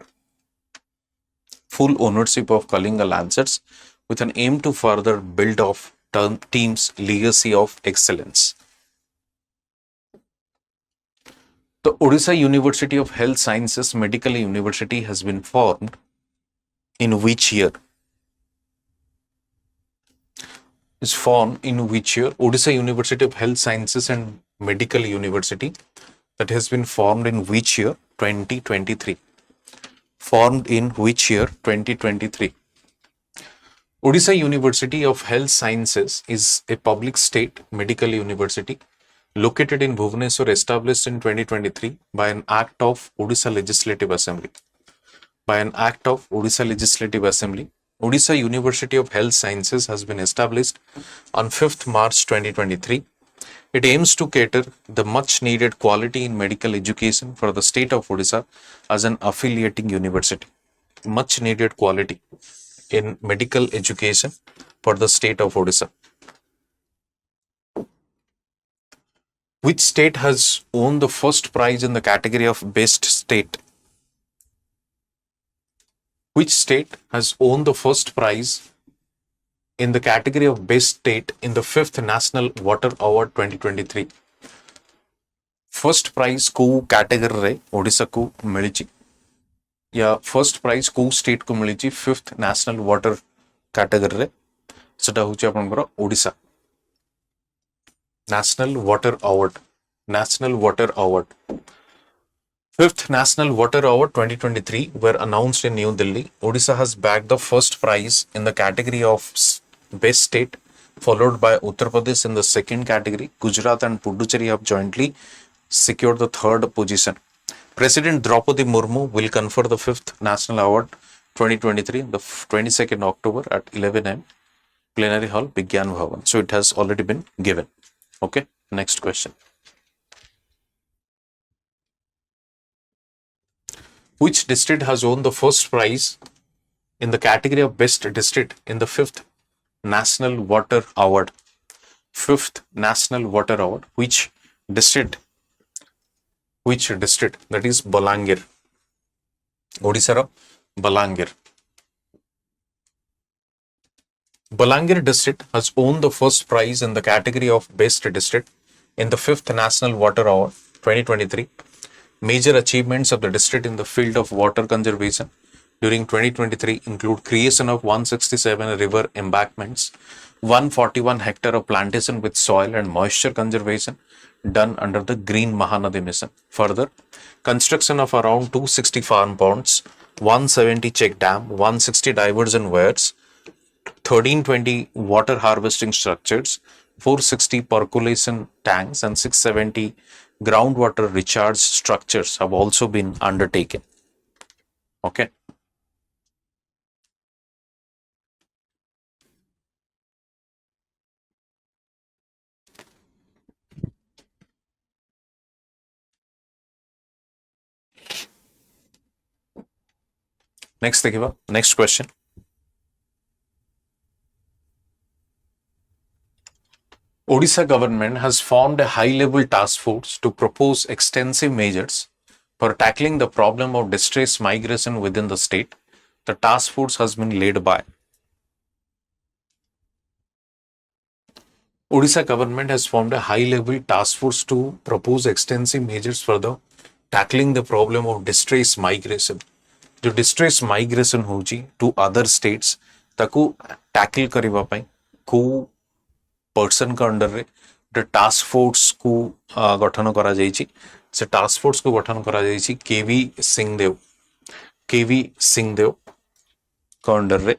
full ownership of Kalinga Lancers with an aim to further build off team's legacy of excellence. The Odisha University of Health Sciences Medical University has been formed in which year? is formed in which year? Odisha University of Health Sciences and Medical University, that has been formed in which year? 2023. Formed in which year? 2023. Odisha University of Health Sciences is a public state medical university located in Bhubaneswar, established in 2023 by an act of Odisha Legislative Assembly. By an act of Odisha Legislative Assembly, Odisha University of Health Sciences has been established on 5th March 2023. It aims to cater the much needed quality in medical education for the state of Odisha as an affiliating university. Much needed quality in medical education for the state of Odisha. Which state has won the first prize in the category of best state? Which state has won the first prize in the category of best state in the 5th National Water Award 2023? First prize को category रे ओडिशा को मिलिची या first prize को state को मिलिची 5th National Water category रे सेटा होची आपनकर Odisha National Water Award. National Water Award. 5th National Water Award 2023 were announced in New Delhi. Odisha has bagged the first prize in the category of best state, followed by Uttar Pradesh in the second category. Gujarat and Puducherry have jointly secured the third position. President Draupadi Murmu will confer the 5th National Award 2023 the 22nd October at 11 am. Plenary Hall, Vigyan Bhavan. So it has already been given. Okay, next question. Which district has won the first prize in the category of best district in the 5th National Water Award? 5th National Water Award. Which district? Which district? That is Balangir. Odisha Balangir. Balangir district has won the first prize in the category of best district in the 5th National Water Award 2023. Major achievements of the district in the field of water conservation during 2023 include creation of 167 river embankments, 141 hectare of plantation with soil and moisture conservation done under the Green Mahanadi mission. Further, construction of around 260 farm ponds, 170 check dam, 160 diversion weirs, 1320 water harvesting structures, 460 percolation tanks and 670 groundwater recharge structures have also been undertaken. Okay. Next question. Odisha government has formed a high-level task force to propose extensive measures for tackling the problem of distress migration within the state. The task force has been led by Odisha government has formed a high-level task force to propose extensive measures for the tackling the problem of distress migration. जो distress migration होची to other states ताकू tackle करिवा पाई को person का under रे task force को गठन करा जायछि से टास्क फोर्स को गठन करा जायछि केवी सिंहदेव का अंडर रे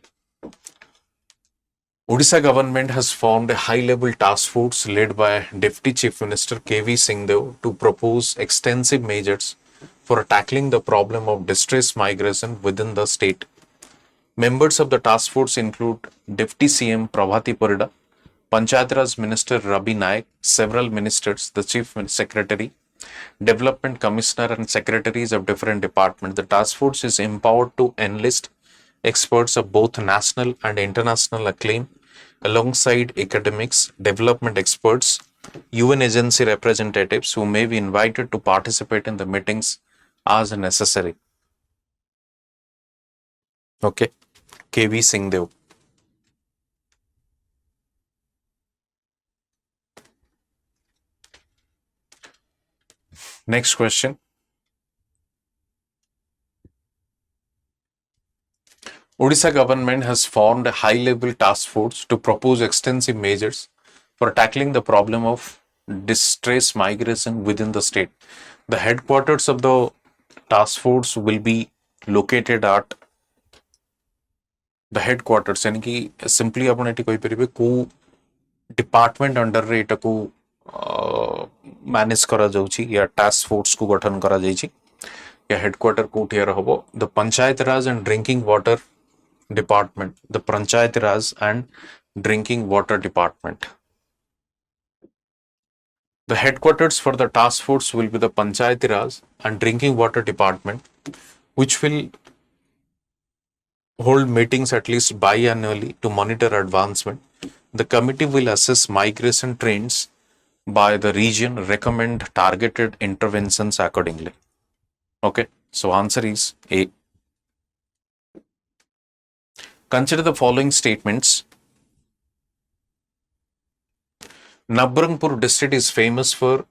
Odisha government has formed a high-level task force led by Deputy Chief Minister KV Singhdev to propose extensive measures for tackling the problem of distress migration within the state. Members of the task force include Deputy CM Prabhati Parida, Panchayat Raj Minister Rabi Naik, several ministers, the Chief Secretary, Development Commissioner and secretaries of different departments. The task force is empowered to enlist experts of both national and international acclaim, alongside academics, development experts, UN agency representatives who may be invited to participate in the meetings as necessary. Okay, KV Singhdev. Next question. Odisha government has formed a high-level task force to propose extensive measures for tackling the problem of distress migration within the state. The headquarters of the task force will be located at the headquarters, यानी कि simply आपण eighty कहि परिबे को department under रे एटा को manage करा जाउची या टास्क फोर्स को गठन करा जाइची या हेडक्वार्टर कोठी रहबो the panchayat Raj and drinking water department, the panchayat Raj and drinking water department. The headquarters for the task force will be the Panchayati Raj and Drinking Water Department, which will hold meetings at least biannually to monitor advancement. The committee will assess migration trends by the region, recommend targeted interventions accordingly. Okay, so answer is A. Consider the following statements. Nabarangpur district is famous for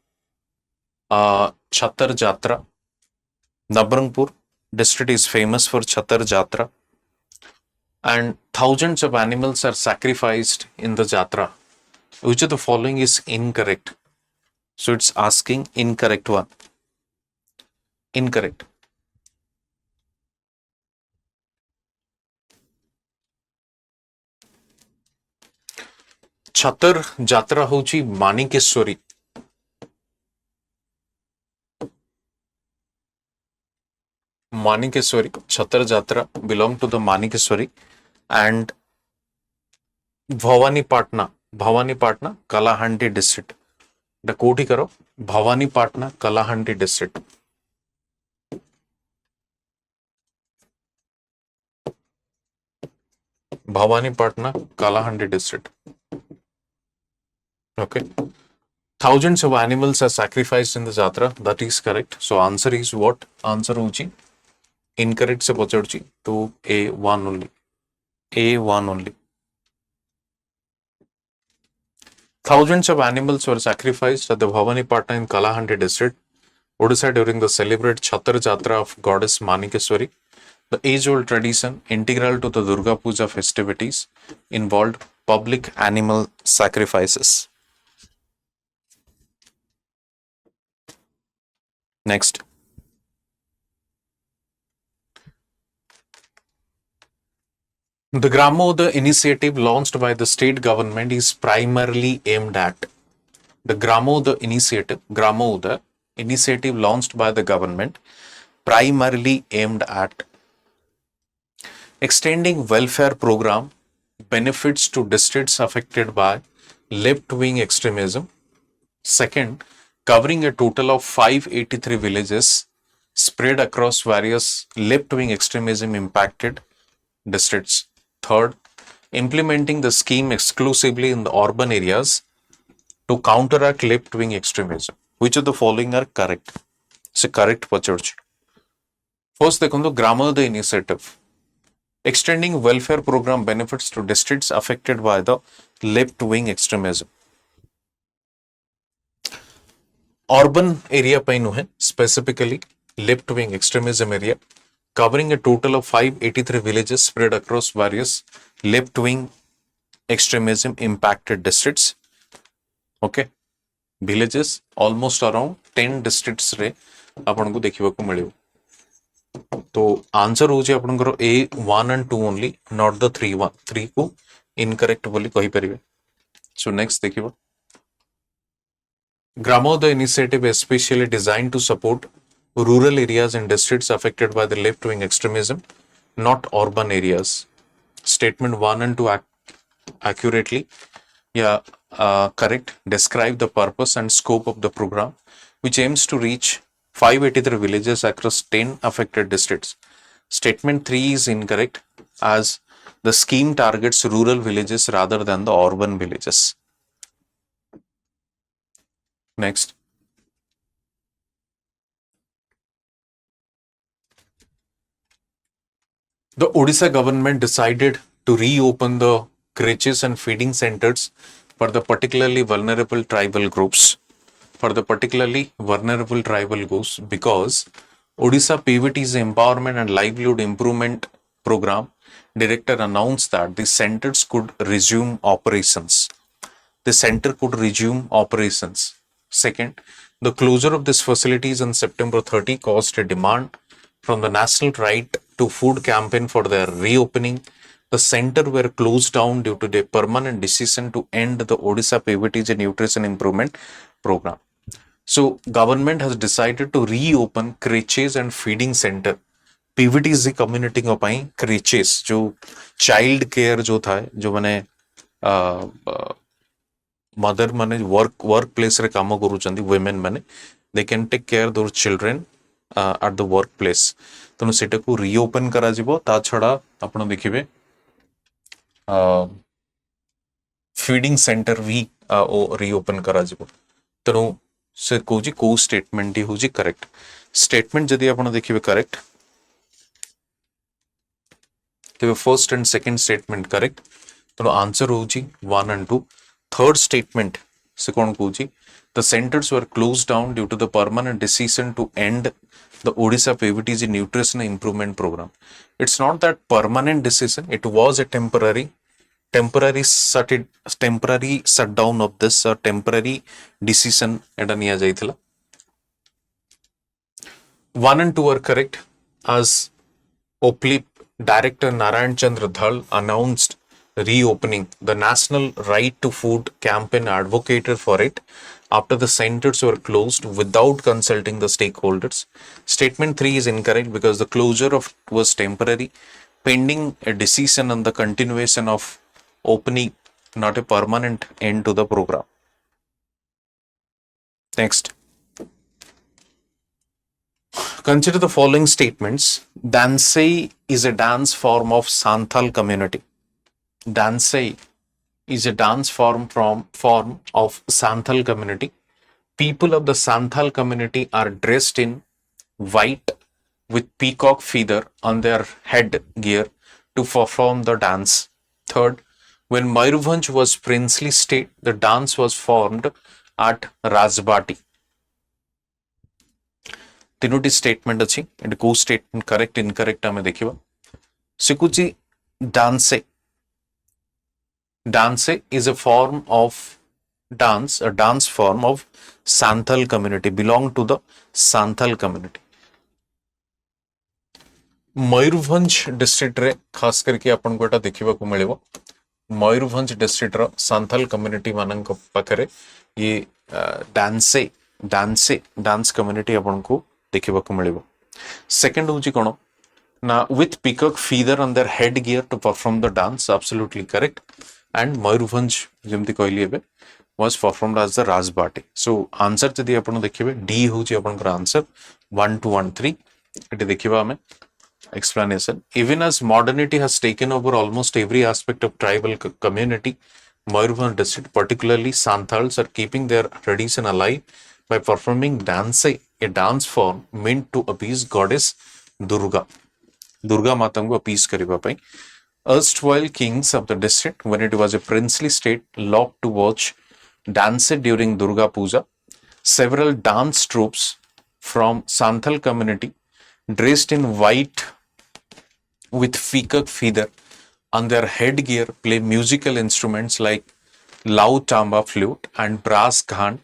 Chhatar Jatra. Nabarangpur district is famous for Chhatar Jatra, and thousands of animals are sacrificed in the Jatra. Which of the following is incorrect? So it's asking incorrect one. Incorrect. छतर जात्रा होची मानिकेश्वरी. मानिकेश्वरी छतर जात्रा belong to the Manikeswari, and Bhawanipatna Kalahandi district. The कोठी करो Bhawanipatna Kalahandi district. Bhawanipatna Kalahandi district. Okay. Thousands of animals are sacrificed in the Jatra. That is correct. So answer is what? Answer hochi incorrect se pachadchi to A1 only. A1 only. Thousands of animals were sacrificed at the Bhawanipatna in Kalahandi district, Odisha during the celebrated Chhatar Jatra of goddess Manikeswari. The age-old tradition integral to the Durga Puja festivities involved public animal sacrifices. Next. The Gramoda initiative launched by the state government is primarily aimed at. The Gramoda initiative launched by the government primarily aimed at extending welfare program benefits to districts affected by left-wing extremism. Second, covering a total of 583 villages spread across various left-wing extremism impacted districts. Third, implementing the scheme exclusively in the urban areas to counteract left-wing extremism. Which of the following are correct? So correct pachurchi. First, dekhundo Gramoda initiative. Extending welfare program benefits to districts affected by the left-wing extremism. Urban areapai nuhe, specifically left-wing extremism area, covering a total of 583 villages spread across various left-wing extremism impacted districts. Okay, villages almost around 10 districts रे आपन को देखिबा को मिलियो. तो answer हो जे आपन करो A1 and 2 only, not the 3 को incorrect बोली कहि परिबे. So next देखिबा. Gramoda initiative is especially designed to support rural areas and districts affected by the left-wing extremism, not urban areas. Statement 1 and 2 accurately, correct, describe the purpose and scope of the program, which aims to reach 583 villages across 10 affected districts. Statement 3 is incorrect, as the scheme targets rural villages rather than the urban villages. Next. The Odisha government decided to reopen the creches and feeding centers for the particularly vulnerable tribal groups. Because Odisha PVT's Empowerment and Livelihood Improvement Program director announced that the centers could resume operations. The center could resume operations. Second, the closure of these facilities on September 30 caused a demand from the National Right to Food campaign for their reopening. The center were closed down due to the permanent decision to end the Odisha PVTG Nutrition Improvement Program. So, government has decided to reopen creches and feeding center. PVTG community को पाई creches जो child care जो था जो मैंने mother माने work place रे काम करूचंदी women माने दे कैन टेक केयर दोर children at the work place तेणु सेटा को रिओपन करा जिवो ता छड़ा आपण देखिबे फीडिंग सेंटर भी ओ रिओपन करा जिवो तेणु से कोजी को स्टेटमेंट ही होजी करेक्ट स्टेटमेंट जदि आपण देखिबे करेक्ट तेबे first and second statement correct तेणु आंसर होजी 1 and 2 थर्ड स्टेटमेंट से कौन कहूची the centers were closed down due to the permanent decision to end the Odisha PVTG Nutrition Improvement Program. It's not that permanent decision, it was a temporary shutdown of this temporary decision eta niya jaithila. 1 and 2 are correct as OPLIP Director Narayan Chandra Dhal announced reopening. The National Right to Food campaign advocated for it after the centers were closed without consulting the stakeholders. Statement 3 is incorrect because the closure of was temporary, pending a decision on the continuation of opening, not a permanent end to the program. Next. Consider the following statements. Dansei is a dance form of Santhal community. Dansei is a dance form of Santhal community. People of the Santhal community are dressed in white with peacock feather on their head gear to perform the dance. Third, when Mayurbhanj was princely state, the dance was formed at Rajbati. तीनोटी statement अच्छी and को statement correct incorrect आमे देखिबा सिकुची डांसे Danse is a form of dance, a dance form of Santhal community, belong to the Santhal community. Mayurbhanj district रे खास करके अपन को एटा देखिबा को मिलिबो मयूरभंज डिस्ट्रिक्ट रो सांथाल कम्युनिटी मानन को पाखरे ये डांस कम्युनिटी अपन को देखिबा को मिलिबो सेकंड होची कोन ना with peacock feather on their head gear to perform the dance, absolutely correct. And Mayurbhanj जेमती कहली एबे was performed as the Rajbati. So answer जदि आपण देखिबे D होची आपनकर आंसर 1 2 1 3 एटी देखिबा हमें explanation. Even as modernity has taken over almost every aspect of tribal community, Mayurbhanj district, particularly Santhals, are keeping their tradition alive by performing dance, a dance form meant to appease goddess Durga. Durga Mata को appease करिबा पई. Erstwhile kings of the district, when it was a princely state, loved to watch dance during Durga Puja. Several dance troupes from Santhal community, dressed in white with peacock feather on their headgear, play musical instruments like Lau Tamba flute and brass ghan,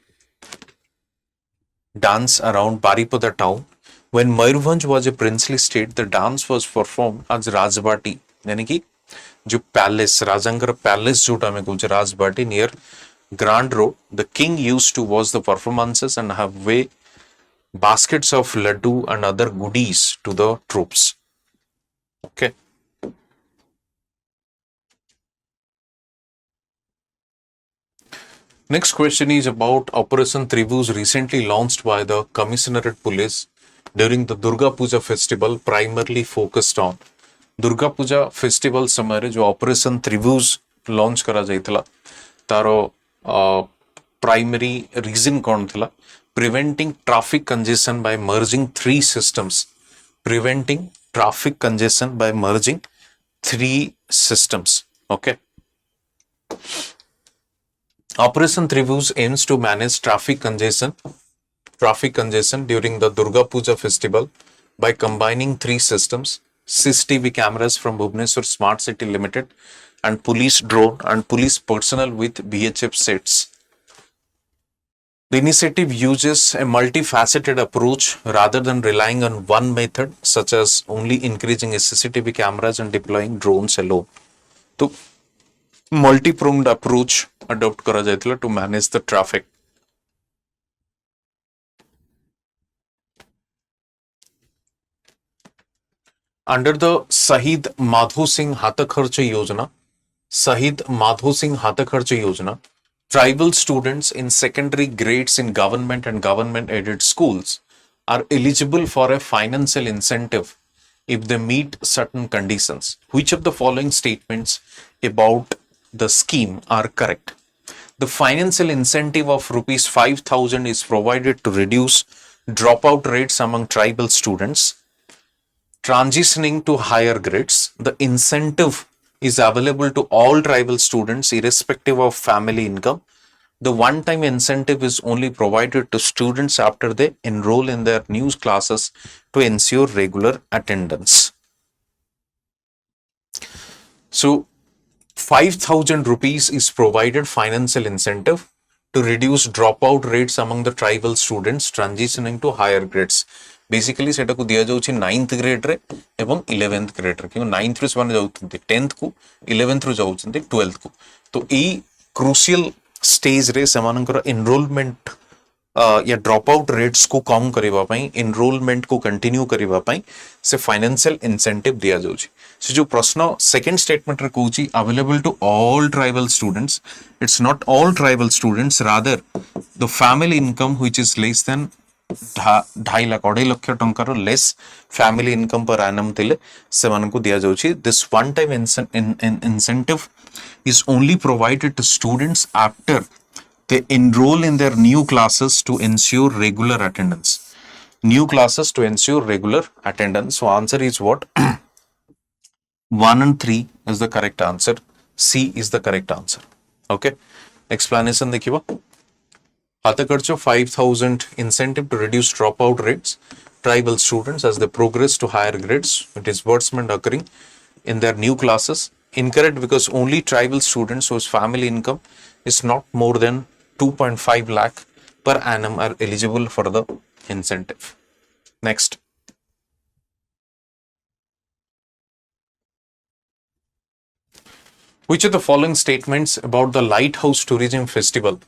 dance around Baripada town. When Mayurbhanj was a princely state, the dance was performed as Rajbati. यानी कि जो palace राजंगर palace जोटा में कुछ Rajbati near Grand Road the king used to watch the performances and have way baskets of laddu and other goodies to the troops. Okay. Next question is about Operation Tribhuj recently launched by the Commissionerate Police during the Durga Puja festival, primarily focused on Durga Puja festival समय जो operation त्रिभुज launch करा जाइतला तारो primary reason कौन थिला preventing traffic congestion by merging three systems preventing traffic congestion by merging three systems okay operation Tribhuj aims to manage traffic congestion during the Durga Puja festival by combining three systems. CCTV cameras from Bhubaneswar Smart City Limited, and police drone and police personnel with VHF sets. The initiative uses a multifaceted approach rather than relying on one method, such as only increasing CCTV cameras and deploying drones alone. तो multi-pronged approach adopt करा जायतिला to manage the traffic. Under the Shahid Madho Singh Hatakharcha Yojana, Shahid Madho Singh Hatakharcha Yojana, tribal students in secondary grades in government and government aided schools are eligible for a financial incentive if they meet certain conditions. Which of the following statements about the scheme are correct? The financial incentive of rupees 5,000 is provided to reduce dropout rates among tribal students transitioning to higher grades. The incentive is available to all tribal students irrespective of family income. The one-time incentive is only provided to students after they enroll in their new classes to ensure regular attendance. So 5,000 rupees is provided financial incentive to reduce dropout rates among the tribal students transitioning to higher grades. Basically सेटा को दिया जाउछि 9th grade रे एवं 11th grade रे कि 9th रे समान जाउछन्ति 10th को 11th रो जाउछन्ति 12th को तो ई क्रूशियल स्टेज रे समानकर एनरोलमेंट या ड्रॉप आउट रेट्स को कम करिवा पई एनरोलमेंट को कंटिन्यू करिवा पई से फाइनेंशियल इंसेंटिव दिया जाउछि से जो प्रश्न सेकंड स्टेटमेंट रे कहउछि available to all tribal students it's not all tribal students rather the family income which is less than 2.5 lakh 2.5 lakh टंकार लेस फैमिली इनकम पर एनम थिले सेमान को दिया जाउछि this one time incentive is only provided to students after they enroll in their new classes to ensure regular attendance. New classes to ensure regular attendance. So answer is what? 1 and 3 is the correct answer. C is the correct answer. Okay. Explanation देखिबा. Hatakharcha 5,000 incentive to reduce dropout rates. Tribal students as they progress to higher grades. Disbursement occurring in their new classes. Incorrect because only tribal students whose family income is not more than 2.5 lakh per annum are eligible for the incentive. Next. Which of the following statements about the Lighthouse Tourism Festival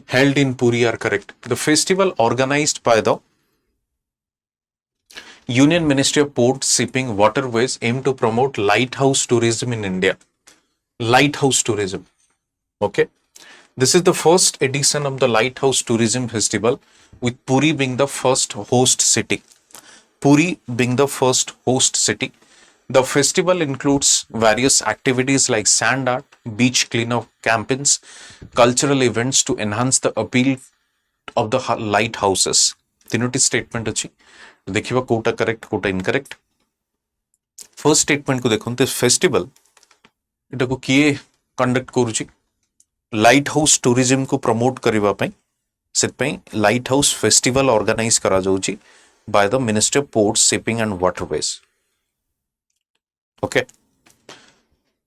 held in Puri are correct? The festival organized by the Union Ministry of Port, Shipping, Waterways aim to promote lighthouse tourism in India. Lighthouse tourism. Okay. This is the first edition of the Lighthouse Tourism Festival, with Puri being the first host city. Puri being the first host city. The festival includes various activities like sand art, beach cleanup campaigns, cultural events to enhance the appeal of the lighthouses. तीनोटी statement अछि देखिबा कोटा करेक्ट कोटा इनकरेक्ट first statement को देखंते festival एटा को किए कंडक्ट करूची लाइट हाउस टूरिज्म को प्रमोट करबा पई सेत पई लाइट हाउस फेस्टिवल ऑर्गेनाइज करा जाउची by the ministry of ports shipping and waterways okay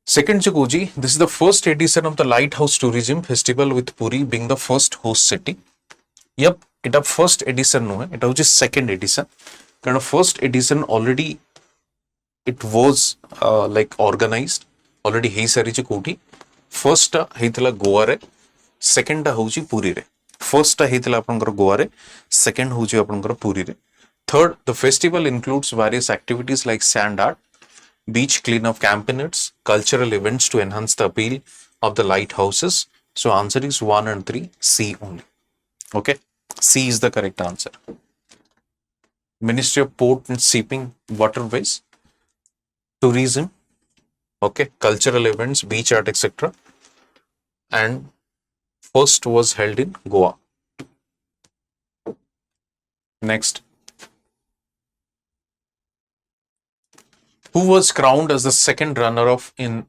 second जो कोजी this is the first edition of the light house tourism festival with Puri being the first host city yup এটা first edition নয় এটা হচ্ছে second edition কারণ first edition already it was like organised already হেই সারিছে কোটি ফার্স্টটা হেইতলা গোয়ারে সেকেন্ডটা হଉଛି পুରୀରେ ফার্স্টটা হেইতলা ଆପଣଙ୍କର ଗୋଆରେ ସେକେଣ୍ଡ ହଉଛି ଆପଣଙ୍କର ପୁରୀରେ third the festival includes various activities like sand art beach cleanup campaigns cultural events to enhance the appeal of the lighthouses so answer is 1 and 3 C only okay C is the correct answer. Ministry of Port and Shipping, Waterways, Tourism, okay, cultural events, beach art, etc. And first was held in Goa. Next. Who was crowned as the second runner-up in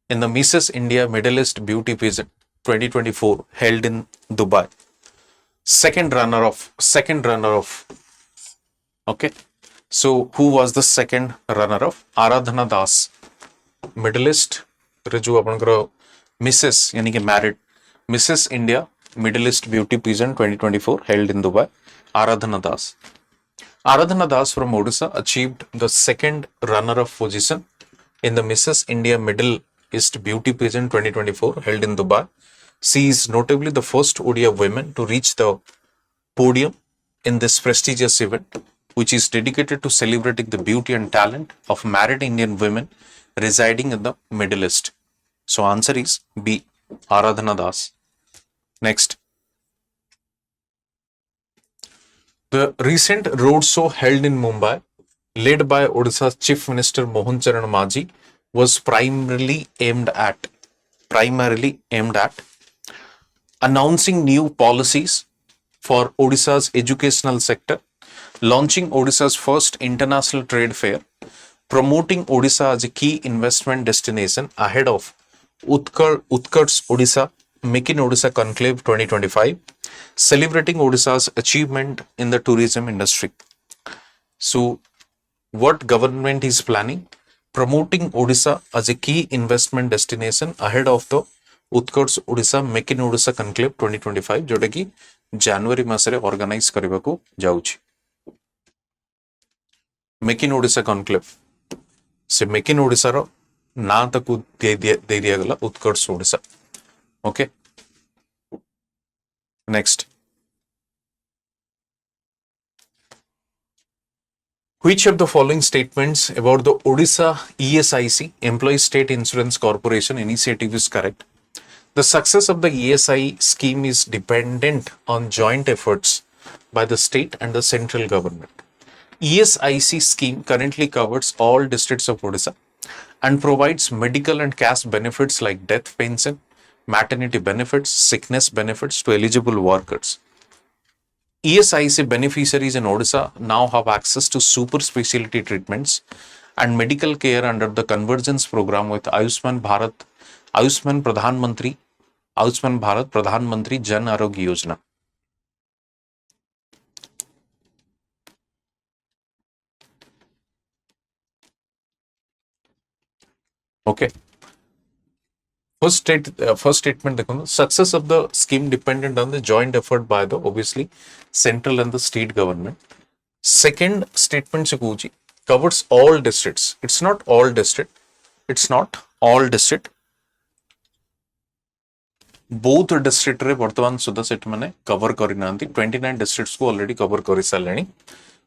the Mrs. India Middle East Beauty Pageant 2024 held in Dubai? Second runner of okay So who was the second runner up? Aradhana Das, middle east रे जो आपनकर Mrs यानी कि married Mrs India middle east beauty peasant 2024 held in Dubai. Aradhana Das. Aradhana Das from Odisha achieved the second runner-up position in the Mrs. India Middle East Beauty Pageant 2024 held in Dubai. She is notably the first Odia woman to reach the podium in this prestigious event, which is dedicated to celebrating the beauty and talent of married Indian women residing in the Middle East. So answer is B. Aradhana Das. Next. The recent roadshow held in Mumbai, led by Odisha's Chief Minister Mohan Charan Majhi, was primarily aimed at announcing new policies for Odisha's educational sector, launching Odisha's first international trade fair, promoting Odisha as a key investment destination ahead of Utkarsh Odisha Make in Odisha Conclave 2025, celebrating Odisha's achievement in the tourism industry. So, what government is planning? Promoting Odisha as a key investment destination ahead of the Utkarsh Odisha Make in Odisha Conclave 2025, जोटा कि जनवरी मासरे organise करबा को जाउछि. Make in Odisha conclave से make in Odisha रो ना तक दे दिया गला Utkarsh Odisha. Okay, next. Which of the following statements about the Odisha ESIC Employee State Insurance Corporation initiative is correct? The success of the ESI scheme is dependent on joint efforts by the state and the central government. ESIC scheme currently covers all districts of Odisha and provides medical and cash benefits like death pension, maternity benefits, sickness benefits to eligible workers. ESIC beneficiaries in Odisha now have access to super specialty treatments and medical care under the convergence program with Ayushman Bharat Pradhan Mantri Jan Arogya Yojana. Okay. First statement, the success of the scheme dependent on the joint effort by the obviously central and the state government. Second statement se covers all districts. It's not all district. Both district रे वर्तमान सुधा set माने cover करी नांती. 29 districts को already cover करी सालेनी.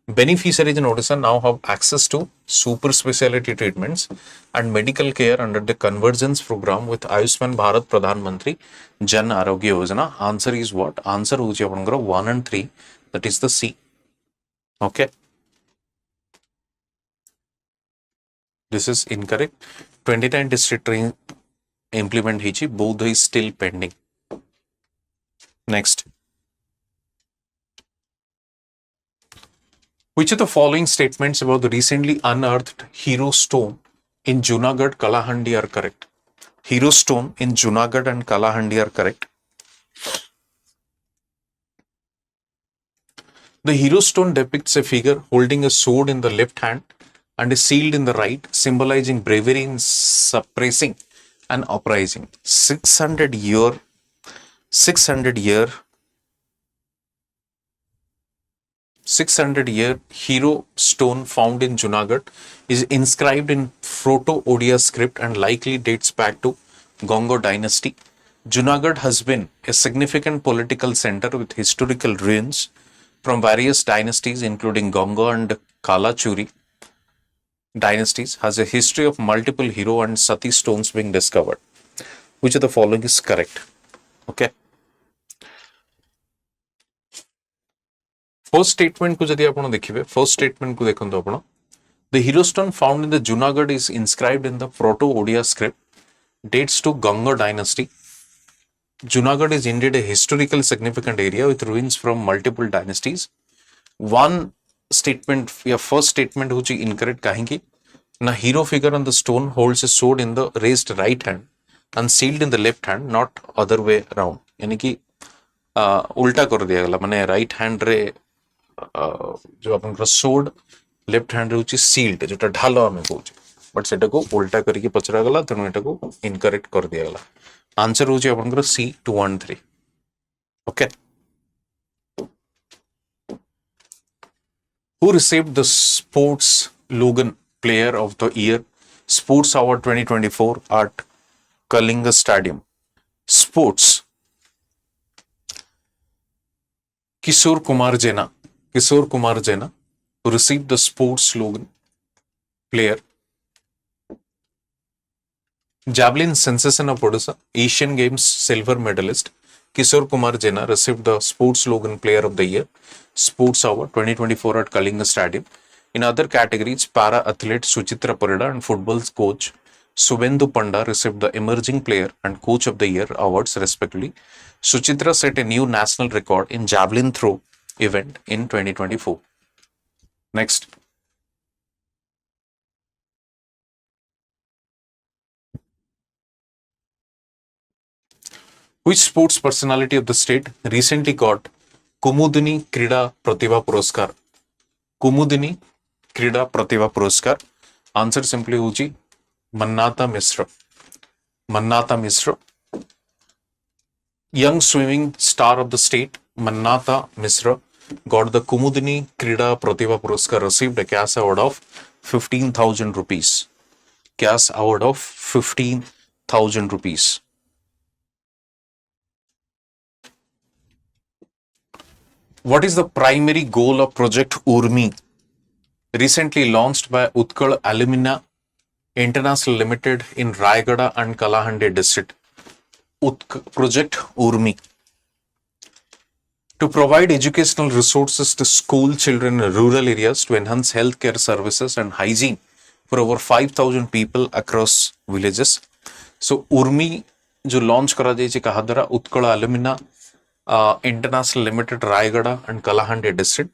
Beneficiaries in Odisha now have access to super specialty treatments and medical care under the convergence program with Ayushman Bharat Pradhan Mantri Jan Arogya Yojana. Answer is what? Answer होची आपनकर 1 and 3. That is the C. Okay. This is incorrect. 29 district implement hichi. Both is still pending. Next. Which of the following statements about the recently unearthed Hero Stone in Junagadh, Kalahandi are correct? Hero Stone in Junagadh and Kalahandi are correct. The Hero Stone depicts a figure holding a sword in the left hand and a shield in the right, symbolizing bravery in suppressing an uprising. 600 year Hero Stone found in Junagadh is inscribed in Proto-Odia script and likely dates back to Gongo dynasty. Junagadh has been a significant political center with historical ruins from various dynasties including Gongo and Kalachuri dynasties, has a history of multiple hero and Sati stones being discovered. Which of the following is correct? Okay. First statement को जदि आपण देखिबे, first statement को देखंतो आपण, the hero stone found in the Junagadh is inscribed in the Proto-Odia script, dates to Gongo dynasty. Junagadh is indeed a historical significant area with ruins from multiple dynasties. One statement, या first statement होची incorrect काहेंकी ना hero figure on the stone holds a sword in the raised right hand and sealed in the left hand, not other way around. यानी कि उल्टा कर दिया गला, माने right hand रे जो अपन sword लेफ्ट हैंड होची सील्ड जोटा ढाल आम कौन बट सेटा को उल्टा करके पचरा गला तेणु एटा को इनकरेक्ट कर दिया गला आंसर होची आपनकर सी 213 okay who received the sports Logan player of the year sports award 2024 at Kalinga stadium sports Kishore Kumar Jena who received the sports Logan player javelin sensation of Odisha Asian Games silver medalist Kishore Kumar Jena received the sports Logan player of the year sports award 2024 at Kalinga stadium in other categories para athlete Suchitra Parida and football coach Subendu Panda received the emerging player and coach of the year awards respectively Suchitra set a new national record in javelin throw event in 2024 next which sports personality of the state recently got Kumudini Krida Pratibha Puraskar Kumudini Krida Pratibha Puraskar answer simply hoji Mannata Mishra young swimming star of the state Mannata Mishra got the Kumudini Krida Pratibha Puraskar received a cash award of 15,000 rupees cash award of 15,000 rupees what is the primary goal of Project Urmi, recently launched by Utkal Alumina International Limited in Raigada and Kalahandi district? Project Urmi. To provide educational resources to school children in rural areas to enhance healthcare services and hygiene for over 5,000 people across villages. So, Urmi जो launch करा जाइए कहा द्वारा Utkal अलुमिना International Limited Raigada and Kalahandi district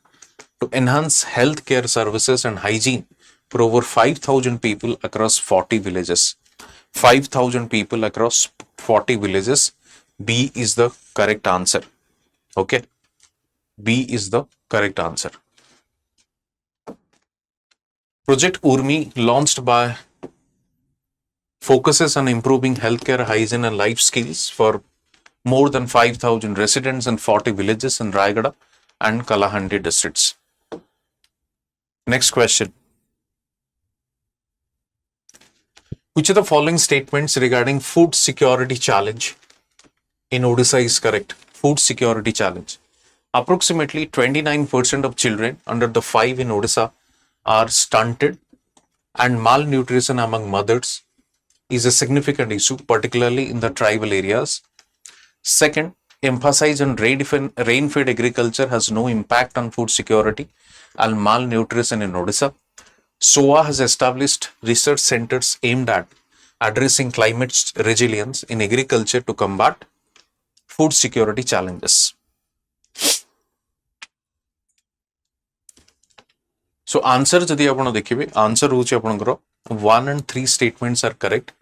to enhance healthcare services and hygiene for over 5,000 people across 40 villages. 5,000 people across 40 villages. B is the correct answer. Okay. B is the correct answer. Project Urmi launched by focuses on improving healthcare, hygiene and life skills for more than 5,000 residents in 40 villages in Raigada and Kalahandi districts. Next question. Which of the following statements regarding food security challenge in Odisha is correct? Food security challenge. Approximately 29% of children under the 5 in Odisha are stunted and malnutrition among mothers is a significant issue, particularly in the tribal areas. Second, emphasize on rain-fed agriculture has no impact on food security and malnutrition in Odisha. SOA has established research centers aimed at addressing climate resilience in agriculture to combat food security challenges. So answer जदि आपण देखिबे answer होची आपनकर 1 and 3 statements are correct.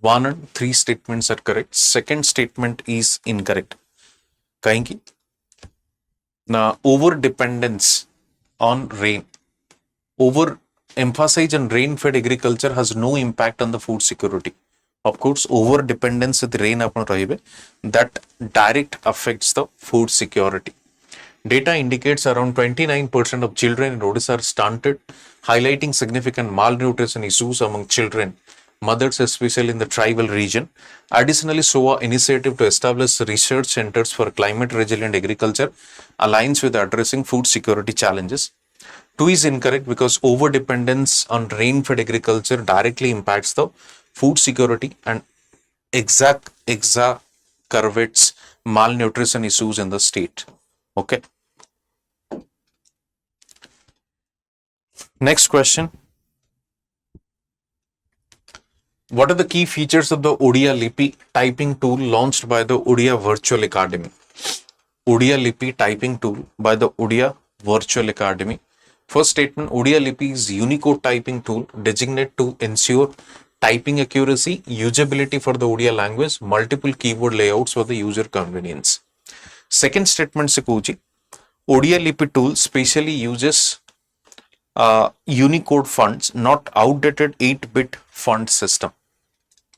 1 and 3 statements are correct. Second statement is incorrect. Kahinki? Now, over dependence on rain, over emphasis on rain-fed agriculture has no impact on the food security. Of course, over dependence with rain that direct affects the food security. Data indicates around 29% of children in Odisha are stunted, highlighting significant malnutrition issues among children, mothers especially in the tribal region. Additionally, SOA initiative to establish research centers for climate resilient agriculture aligns with addressing food security challenges. 2 is incorrect because over-dependence on rain-fed agriculture directly impacts the food security and exacerbates malnutrition issues in the state. Okay. Next question. What are the key features of the Odia Lipi typing tool launched by the Odia Virtual Academy? Odia Lipi typing tool by the Odia Virtual Academy. First statement, Odia Lipi is Unicode typing tool designated to ensure typing accuracy, usability for the Odia language, multiple keyboard layouts for the user convenience. Second statement se kuchi, Odia Lipi tool specially uses Unicode funds not outdated 8-bit fund system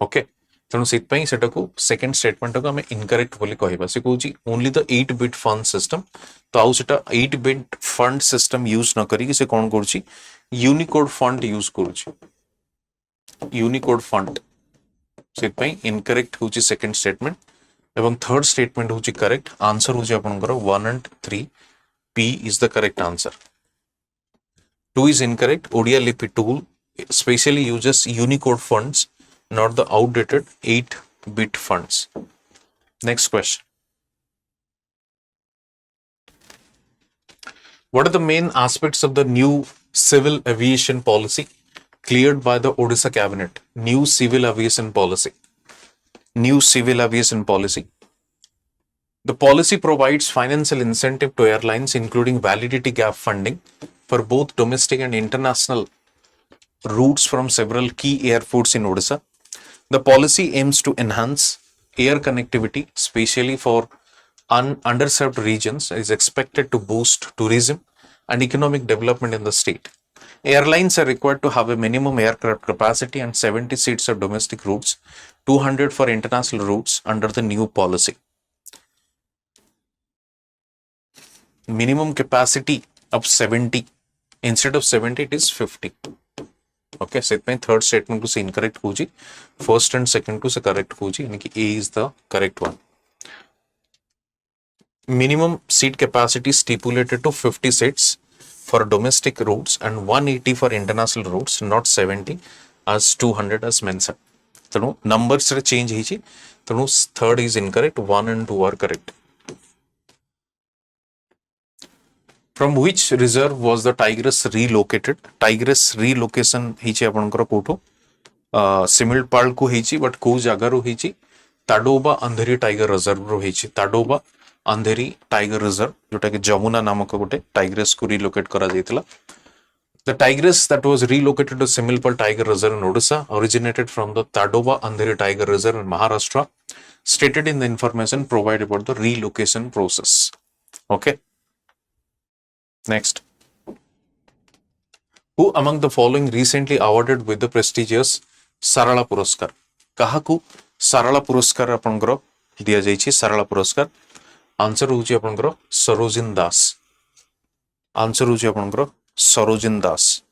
okay तेणु से second statement को आम incorrect बोली कहबा से कहूँ only the 8-bit fund system तो आउ सेटा 8-bit फंड सिस्टम यूज न करी से कौन करुछि यूनिकोड फंड यूज करुछि यूनिकोड फंड से इनकरेक्ट होची सेकेंड स्टेटमेंट एवं थर्ड स्टेटमेंट होची करेक्ट आंसर होची आपनकर 1 and 3 P is the correct answer. 2 is incorrect. Odia Lipi tool specially uses Unicode funds, not the outdated 8-bit funds. Next question. What are the main aspects of the new civil aviation policy cleared by the Odisha cabinet? New civil aviation policy. New civil aviation policy. The policy provides financial incentive to airlines, including validity gap funding for both domestic and international routes from several key airports in Odisha. The policy aims to enhance air connectivity, especially for underserved regions, is expected to boost tourism and economic development in the state. Airlines are required to have a minimum aircraft capacity and 70 seats of domestic routes, 200 for international routes under the new policy. Minimum capacity of 70 instead of 70 it is 50 okay setme third statement to se incorrect hoji first and second to se correct hoji yani ki A is the correct one. Minimum seat capacity stipulated to 50 seats for domestic routes and 180 for international routes, not 70 as 200 as mentioned. Tenu numbers re change hichi tenu third is incorrect, 1 and 2 are correct. From which reserve was the tigress relocated? Tigress relocation hichi apankara koto Similpal को hichi but को जगह रो hichi Tadoba अंधेरी tiger reserve रो hichi Tadoba अंधेरी tiger reserve जोटा कि जमुना नामक गोटे tigress को relocate करा जायतिला. The tigress that was relocated to Similpal Tiger Reserve in Odisha originated from the Tadoba Andheri Tiger Reserve in Maharashtra, stated in the information provided about the relocation process. Okay. Next. Who among the following recently awarded with the prestigious Sarala Puraskar? Kahaku Sarala Puraskar apangra diya jaichi Sarala Puraskar. Answer hochi apangra Sarojin Das. Answer hochi apangra Sarojin Das.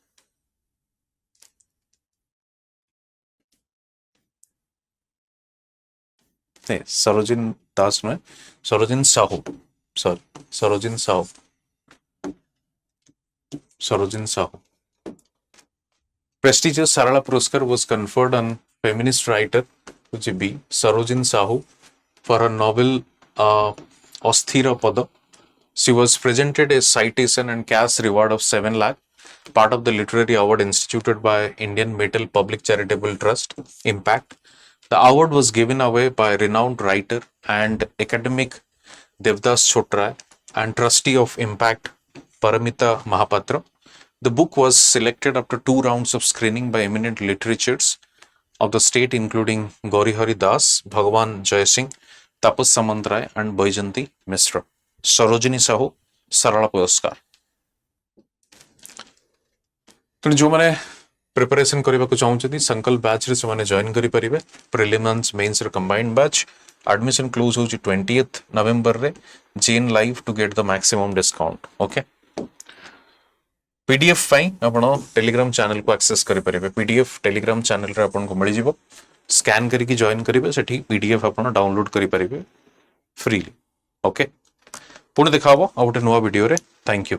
Sarojin Das no Sarojin Sahu. Sorry, Sarojin Sahu. Sarojin Sahu. Prestigious Sarala Puraskar was conferred on feminist writer B. Sarojin Sahu for her novel Asthira Pada. She was presented a citation and cash reward of 7 lakh, part of the literary award instituted by Indian Metal Public Charitable Trust, Impact. The award was given away by renowned writer and academic Devdas Chotrai and trustee of Impact Paramita Mahapatra. The book was selected after 2 rounds of screening by eminent literatures of the state, including Gaurihari Das, Bhagwan Jay Singh, Tapas Samantray, and Baijanti Mishra. Sarojini Sahu, Sarala Puraskar. तो जो मैंने preparation करने को चाहूँगी संकल्प batch रे से join करि परिबे. प्रिलिम्स मेंस रे कंबाइंड बैच एडमिशन क्लोज होची 20th नवंबर रे gen live to get the maximum discount. Okay. PDF फाइ आपण टेलीग्राम चैनल को एक्सेस करि परिबे. पीडीएफ टेलीग्राम चैनल रे आपण को मिल जिवो. स्कैन करके जॉइन करिवे सेठी पीडीएफ आपण डाउनलोड करि परिबे फ्रीली. ओके. पुणे देखाबो आ गोटे नुवा वीडियो रे. Thank you.